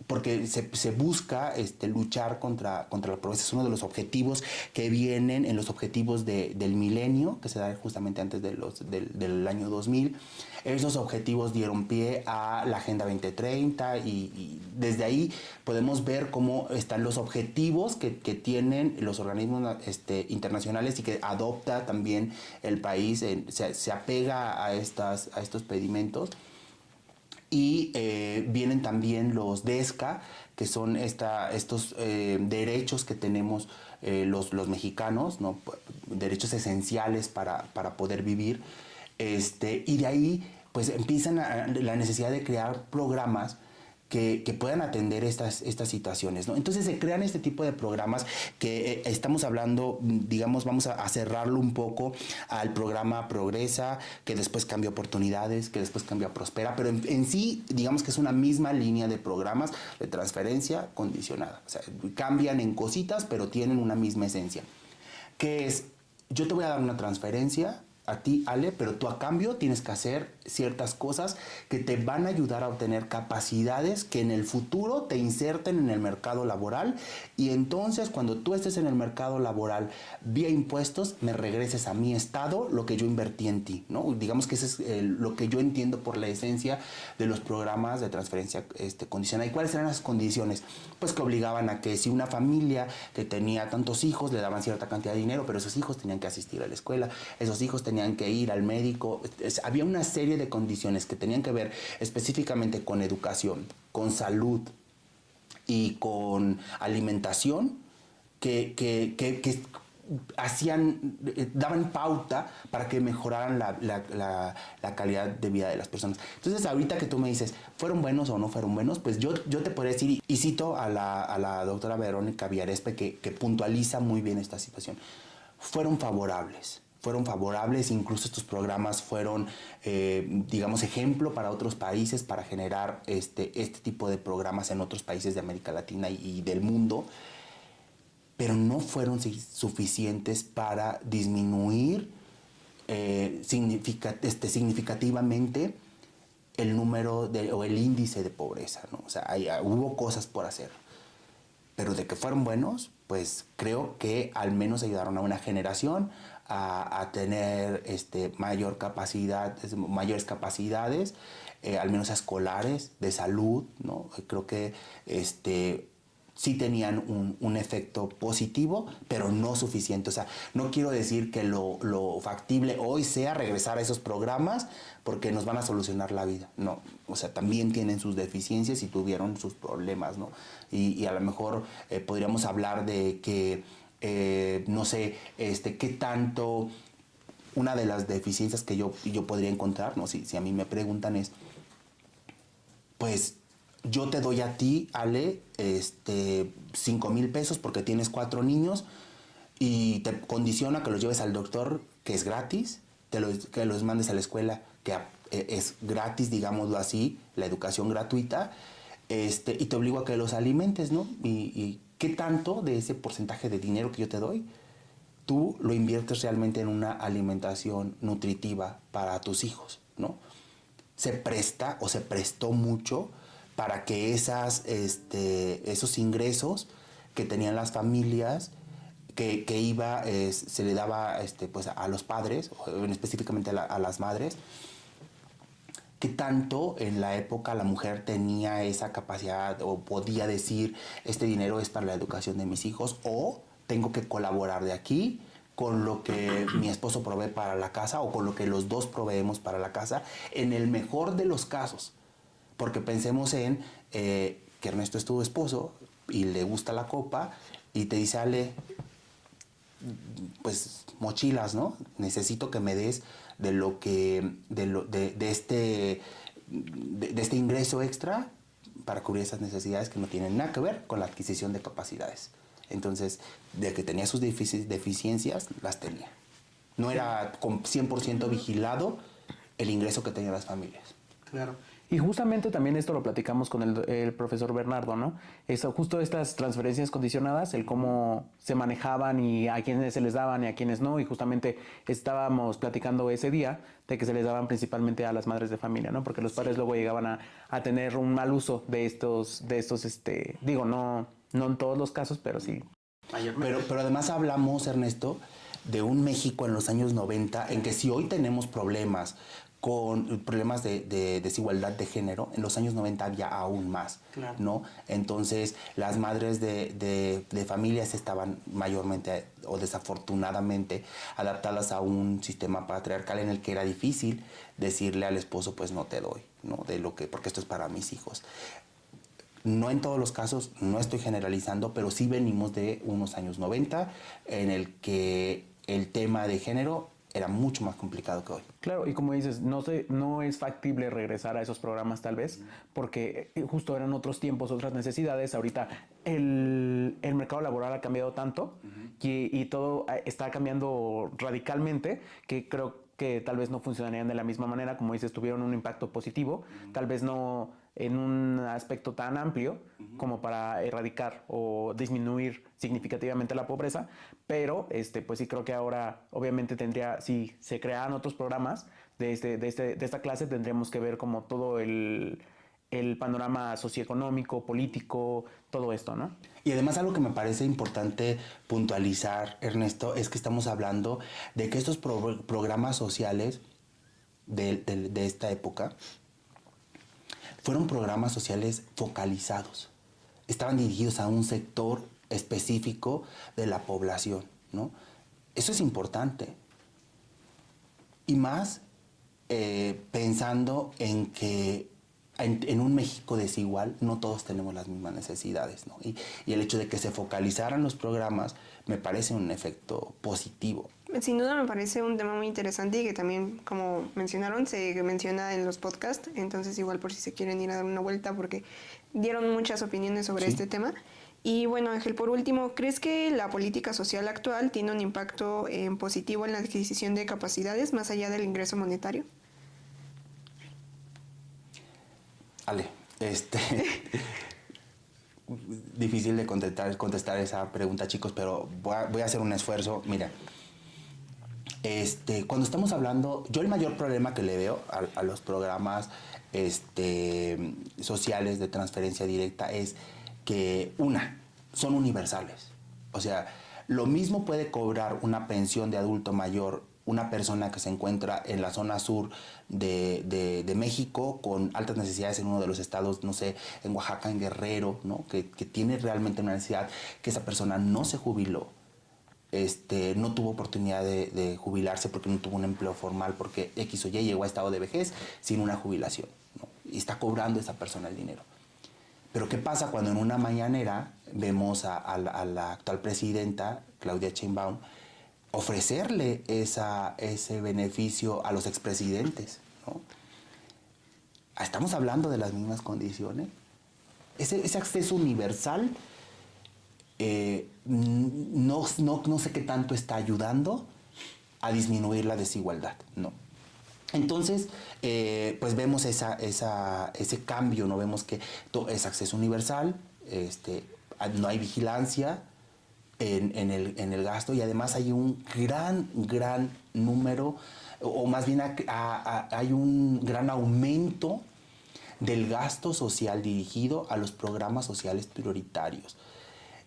porque se busca luchar contra la pobreza. Es uno de los objetivos que vienen en los objetivos del milenio, que se da justamente antes del año 2000. Esos objetivos dieron pie a la Agenda 2030 y desde ahí podemos ver cómo están los objetivos que tienen los organismos internacionales y que adopta también el país, se apega a estos pedimentos. Y vienen también los DESCA, que son estos derechos que tenemos los mexicanos, ¿no? Derechos esenciales para poder vivir. Y de ahí pues empiezan la necesidad de crear programas que puedan atender estas situaciones, ¿no? Entonces se crean este tipo de programas que estamos hablando, digamos, vamos a cerrarlo un poco al programa Progresa, que después cambia Oportunidades, que después cambia Prospera, pero en sí, digamos que es una misma línea de programas de transferencia condicionada. O sea, cambian en cositas, pero tienen una misma esencia, que es, yo te voy a dar una transferencia a ti, Ale, pero tú a cambio tienes que hacer ciertas cosas que te van a ayudar a obtener capacidades que en el futuro te inserten en el mercado laboral, y entonces cuando tú estés en el mercado laboral vía impuestos me regreses a mi estado lo que yo invertí en ti, ¿no? Digamos que eso es lo que yo entiendo por la esencia de los programas de transferencia condicionada. ¿Y cuáles eran las condiciones? Pues que obligaban a que si una familia que tenía tantos hijos le daban cierta cantidad de dinero, pero esos hijos tenían que asistir a la escuela, esos hijos tenían que ir al médico. Había una serie de condiciones que tenían que ver específicamente con educación, con salud y con alimentación que daban pauta para que mejoraran la calidad de vida de las personas. Entonces, ahorita que tú me dices, ¿fueron buenos o no fueron buenos? Pues yo te podría decir, y cito a la doctora Verónica Villarespe, que puntualiza muy bien esta situación. Fueron favorables, incluso estos programas fueron, digamos, ejemplo para otros países para generar este tipo de programas en otros países de América Latina y del mundo, pero no fueron suficientes para disminuir significativamente el número o el índice de pobreza, ¿no? O sea, hubo cosas por hacer, pero de que fueron buenos, pues creo que al menos ayudaron a una generación a tener mayores capacidades, al menos escolares, de salud, ¿no? Creo que sí tenían un efecto positivo, pero no suficiente. O sea, no quiero decir que lo factible hoy sea regresar a esos programas porque nos van a solucionar la vida. No, o sea, también tienen sus deficiencias y tuvieron sus problemas, ¿no? Y a lo mejor podríamos hablar de que, no sé, qué tanto, una de las deficiencias que yo podría encontrar, ¿no? Si a mí me preguntan es, pues, yo te doy a ti, Ale, 5,000 pesos porque tienes 4 niños y te condiciona que los lleves al doctor, que es gratis, que los mandes a la escuela, que es gratis, digámoslo así, la educación gratuita, y te obligo a que los alimentes, ¿no? Y ¿qué tanto de ese porcentaje de dinero que yo te doy tú lo inviertes realmente en una alimentación nutritiva para tus hijos, ¿no? Se presta o se prestó mucho para que esos ingresos que tenían las familias, que se le daba pues a los padres, específicamente a las madres, que tanto en la época la mujer tenía esa capacidad o podía decir, este dinero es para la educación de mis hijos, o tengo que colaborar de aquí con lo que mi esposo provee para la casa o con lo que los dos proveemos para la casa, en el mejor de los casos. Porque pensemos en que Ernesto es tu esposo y le gusta la copa y te dice, Ale, pues mochilas, ¿no? Necesito que me des de este ingreso extra para cubrir esas necesidades que no tienen nada que ver con la adquisición de capacidades. Entonces, de que tenía sus deficiencias, las tenía. No era con 100% vigilado el ingreso que tenían las familias. Claro. Y justamente también esto lo platicamos con el profesor Bernardo, ¿no? Justo estas transferencias condicionadas, el cómo se manejaban y a quiénes se les daban y a quiénes no. Y justamente estábamos platicando ese día de que se les daban principalmente a las madres de familia, ¿no? Porque los padres luego llegaban a tener un mal uso de estos digo, no en todos los casos, pero sí. Pero además hablamos, Ernesto, de un México en los años 90, en que si hoy tenemos problemas de desigualdad de género, en los años 90 había aún más, claro, ¿no? Entonces, las madres de familias estaban mayormente o desafortunadamente adaptadas a un sistema patriarcal en el que era difícil decirle al esposo, pues no te doy, ¿no? Porque esto es para mis hijos. No en todos los casos, no estoy generalizando, pero sí venimos de unos años 90 en el que el tema de género era mucho más complicado que hoy. Claro, y como dices, no es factible regresar a esos programas tal vez, porque justo eran otros tiempos, otras necesidades. Ahorita el mercado laboral ha cambiado tanto y todo está cambiando radicalmente, que creo que tal vez no funcionarían de la misma manera. Como dices, tuvieron un impacto positivo, tal vez no en un aspecto tan amplio como para erradicar o disminuir significativamente la pobreza, pero pues sí creo que ahora obviamente si se crearan otros programas de esta clase, tendríamos que ver como todo el panorama socioeconómico, político, todo esto, ¿no? Y además algo que me parece importante puntualizar, Ernesto, es que estamos hablando de que estos programas sociales de esta época fueron programas sociales focalizados. Estaban dirigidos a un sector específico de la población, ¿no? Eso es importante. Y más pensando en que en un México desigual no todos tenemos las mismas necesidades, ¿no? Y el hecho de que se focalizaran los programas me parece un efecto positivo. Sin duda me parece un tema muy interesante y que también, como mencionaron, se menciona en los podcasts, entonces igual por si se quieren ir a dar una vuelta porque dieron muchas opiniones sobre este tema. Y bueno, Ángel, por último, ¿crees que la política social actual tiene un impacto positivo en la adquisición de capacidades más allá del ingreso monetario? Ale, difícil de contestar esa pregunta, chicos, pero voy a hacer un esfuerzo. Mira, cuando estamos hablando, yo el mayor problema que le veo a los programas sociales de transferencia directa es que, son universales. O sea, lo mismo puede cobrar una pensión de adulto mayor una persona que se encuentra en la zona sur de México con altas necesidades en uno de los estados, no sé, en Oaxaca, en Guerrero, ¿no? Que tiene realmente una necesidad, que esa persona no se jubiló, no tuvo oportunidad de jubilarse porque no tuvo un empleo formal, porque X o Y llegó a estado de vejez sin una jubilación, ¿no? Y está cobrando esa persona el dinero. Pero ¿qué pasa cuando en una mañanera vemos a la actual presidenta, Claudia Sheinbaum, ofrecerle ese beneficio a los expresidentes, ¿no? ¿Estamos hablando de las mismas condiciones? Ese acceso universal no sé qué tanto está ayudando a disminuir la desigualdad, ¿no? Entonces, pues vemos ese cambio, ¿no? Vemos que es acceso universal, no hay vigilancia en el gasto, y además hay un gran número, o más bien hay un gran aumento del gasto social dirigido a los programas sociales prioritarios.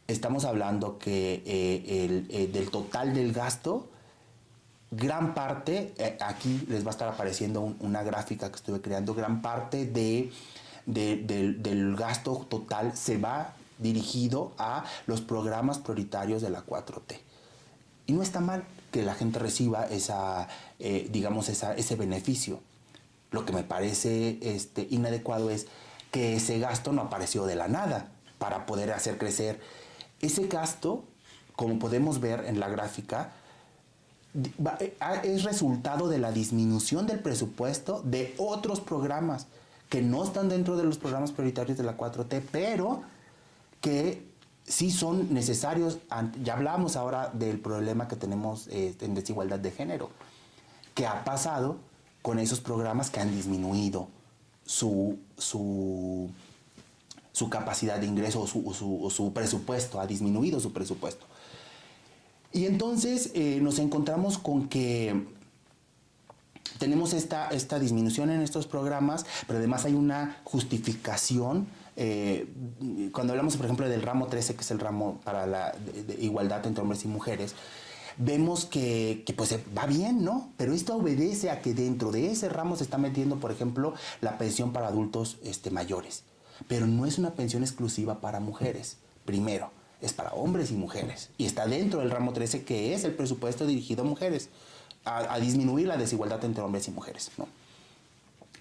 Estamos hablando que del total del gasto, gran parte, aquí les va a estar apareciendo una gráfica que estuve creando, gran parte del gasto total se va dirigido a los programas prioritarios de la 4T. Y no está mal que la gente reciba ese beneficio. Lo que me parece inadecuado es que ese gasto no apareció de la nada para poder hacer crecer. Ese gasto, como podemos ver en la gráfica, es resultado de la disminución del presupuesto de otros programas que no están dentro de los programas prioritarios de la 4T, pero que sí son necesarios. Ya hablamos ahora del problema que tenemos en desigualdad de género, que ha pasado con esos programas que han disminuido su capacidad de ingreso o su presupuesto, ha disminuido su presupuesto. Y entonces nos encontramos con que tenemos esta disminución en estos programas, pero además hay una justificación. Cuando hablamos, por ejemplo, del ramo 13, que es el ramo para la de igualdad entre hombres y mujeres, vemos que pues va bien, ¿no? Pero esto obedece a que dentro de ese ramo se está metiendo, por ejemplo, la pensión para adultos mayores. Pero no es una pensión exclusiva para mujeres, primero. Es para hombres y mujeres. Y está dentro del ramo 13, que es el presupuesto dirigido a mujeres, a disminuir la desigualdad entre hombres y mujeres, ¿no?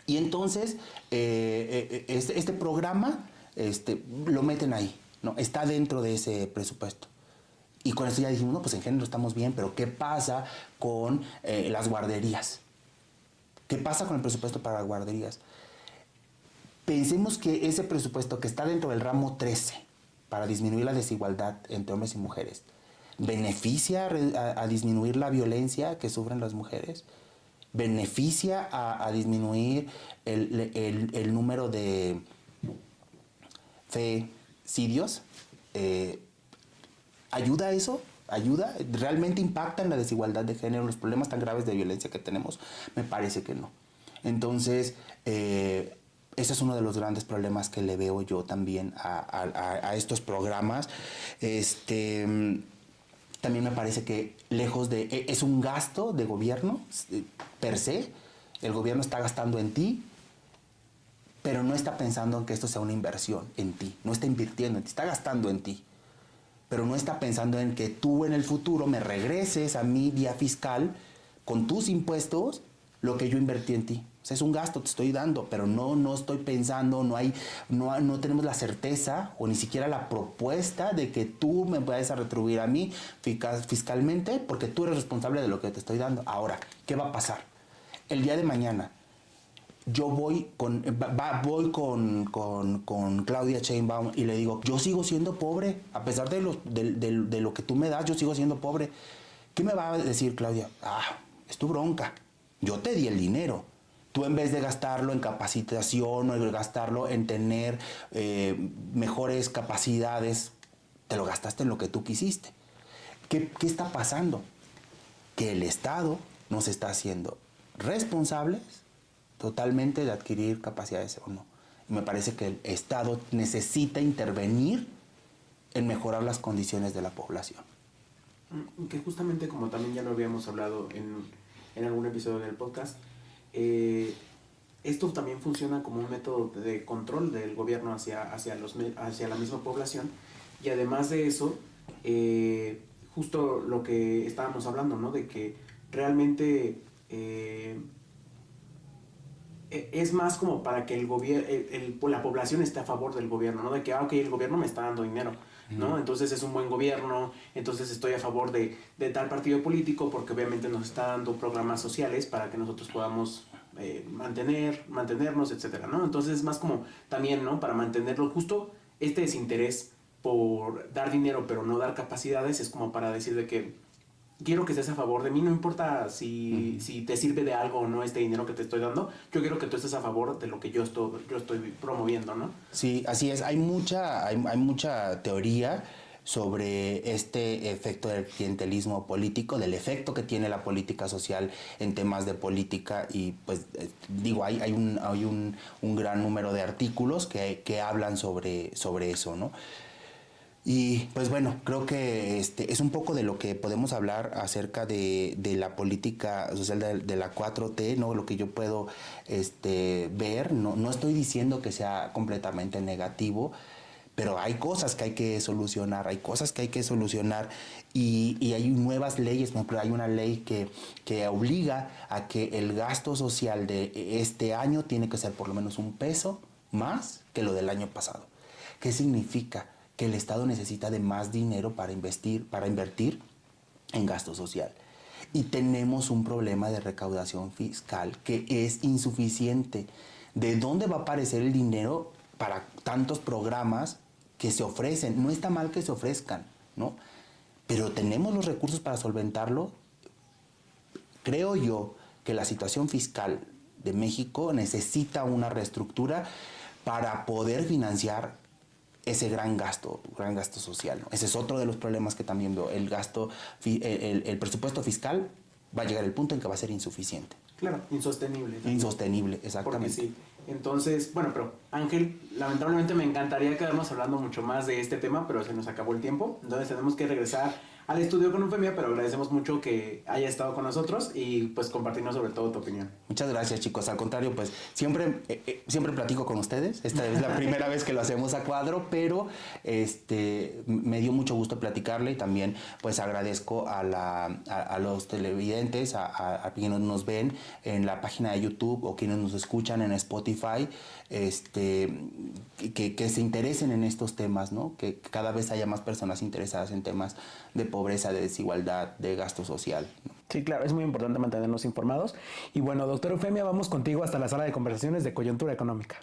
Y entonces, este programa lo meten ahí, ¿no? Está dentro de ese presupuesto. Y con esto ya dijimos, no, pues en género estamos bien, pero ¿qué pasa con las guarderías? ¿Qué pasa con el presupuesto para las guarderías? Pensemos que ese presupuesto que está dentro del ramo 13, para disminuir la desigualdad entre hombres y mujeres, beneficia a disminuir la violencia que sufren las mujeres, beneficia a disminuir el número de femicidios, ¿ayuda a eso? ¿Ayuda? ¿Realmente impacta en la desigualdad de género, los problemas tan graves de violencia que tenemos? Me parece que no. Entonces, ese es uno de los grandes problemas que le veo yo también a estos programas. También me parece que lejos de... Es un gasto de gobierno per se. El gobierno está gastando en ti, pero no está pensando en que esto sea una inversión en ti. No está invirtiendo en ti, está gastando en ti. Pero no está pensando en que tú en el futuro me regreses a mí vía fiscal con tus impuestos lo que yo invertí en ti. O sea, es un gasto, te estoy dando, pero no estoy pensando, no tenemos la certeza o ni siquiera la propuesta de que tú me vayas a retribuir a mí fiscalmente porque tú eres responsable de lo que te estoy dando. Ahora, ¿qué va a pasar? El día de mañana, yo voy con Claudia Sheinbaum y le digo, yo sigo siendo pobre, a pesar de lo que tú me das, yo sigo siendo pobre. ¿Qué me va a decir Claudia? Es tu bronca, yo te di el dinero. Tú en vez de gastarlo en capacitación o en gastarlo en tener mejores capacidades, te lo gastaste en lo que tú quisiste. ¿Qué está pasando? Que el Estado nos está haciendo responsables totalmente de adquirir capacidades o no. Y me parece que el Estado necesita intervenir en mejorar las condiciones de la población. Que justamente, como también ya lo habíamos hablado en algún episodio del podcast, esto también funciona como un método de control del gobierno hacia la misma población. Y además de eso, justo lo que estábamos hablando, ¿no? De que realmente es más como para que la población esté a favor del gobierno, ¿no? De que, ok, el gobierno me está dando dinero, ¿no? Entonces es un buen gobierno, entonces estoy a favor de tal partido político porque obviamente nos está dando programas sociales para que nosotros podamos mantenernos, etcétera, ¿no? Entonces es más como también, ¿no? Para mantenerlo justo, este desinterés por dar dinero pero no dar capacidades es como para decir de que quiero que estés a favor de mí, no importa si te sirve de algo o no este dinero que te estoy dando, yo quiero que tú estés a favor de lo que yo estoy promoviendo, ¿no? Sí, así es. Hay mucha teoría sobre este efecto del clientelismo político, del efecto que tiene la política social en temas de política y pues digo, hay un gran número de artículos que hablan sobre eso, ¿no? Y pues bueno, creo que es un poco de lo que podemos hablar acerca de la política social de la 4T, ¿no? Lo que yo puedo ver, no estoy diciendo que sea completamente negativo, pero hay cosas que hay que solucionar, y hay nuevas leyes. Por ejemplo, hay una ley que obliga a que el gasto social de este año tiene que ser por lo menos $1 más que lo del año pasado. ¿Qué significa? Que el Estado necesita de más dinero para invertir en gasto social. Y tenemos un problema de recaudación fiscal que es insuficiente. ¿De dónde va a aparecer el dinero para tantos programas que se ofrecen? No está mal que se ofrezcan, ¿no? Pero ¿tenemos los recursos para solventarlo? Creo yo que la situación fiscal de México necesita una reestructura para poder financiar ese gran gasto social, ¿no? Ese es otro de los problemas que también veo. El presupuesto fiscal va a llegar al punto en que va a ser insuficiente. Claro, insostenible. Insostenible, exactamente. Porque sí. Entonces, bueno, pero Ángel, lamentablemente me encantaría quedarnos hablando mucho más de este tema, pero se nos acabó el tiempo. Entonces tenemos que regresar al estudio con Eufemia, pero agradecemos mucho que haya estado con nosotros y pues compartirnos sobre todo tu opinión. Muchas gracias, chicos. Al contrario, pues siempre platico con ustedes. Esta es la primera vez que lo hacemos a cuadro, pero me dio mucho gusto platicarle y también pues agradezco a los televidentes, a quienes nos ven en la página de YouTube o quienes nos escuchan en Spotify, que se interesen en estos temas, ¿no? Que cada vez haya más personas interesadas en temas de pobreza, de desigualdad, de gasto social, ¿no? Sí, claro, es muy importante mantenernos informados. Y bueno, doctora Eufemia, vamos contigo hasta la sala de conversaciones de Coyuntura Económica.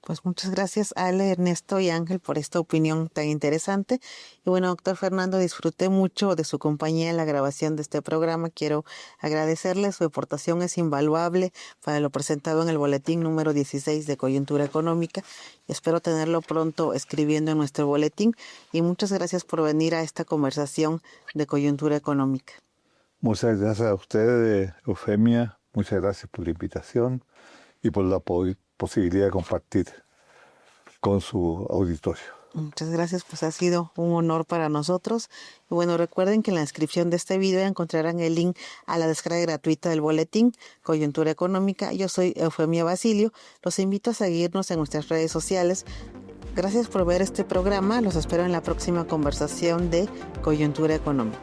Pues muchas gracias Ale, Ernesto y Ángel por esta opinión tan interesante. Y bueno, doctor Fernando, disfruté mucho de su compañía en la grabación de este programa. Quiero agradecerle, su aportación es invaluable para lo presentado en el boletín número 16 de Coyuntura Económica. Espero tenerlo pronto escribiendo en nuestro boletín. Y muchas gracias por venir a esta conversación de Coyuntura Económica. Muchas gracias a usted, Eufemia. Muchas gracias por la invitación y por la posibilidad de compartir con su auditorio. Muchas gracias, pues ha sido un honor para nosotros. Y bueno, recuerden que en la descripción de este video encontrarán el link a la descarga gratuita del boletín Coyuntura Económica. Yo soy Eufemia Basilio. Los invito a seguirnos en nuestras redes sociales. Gracias por ver este programa. Los espero en la próxima conversación de Coyuntura Económica.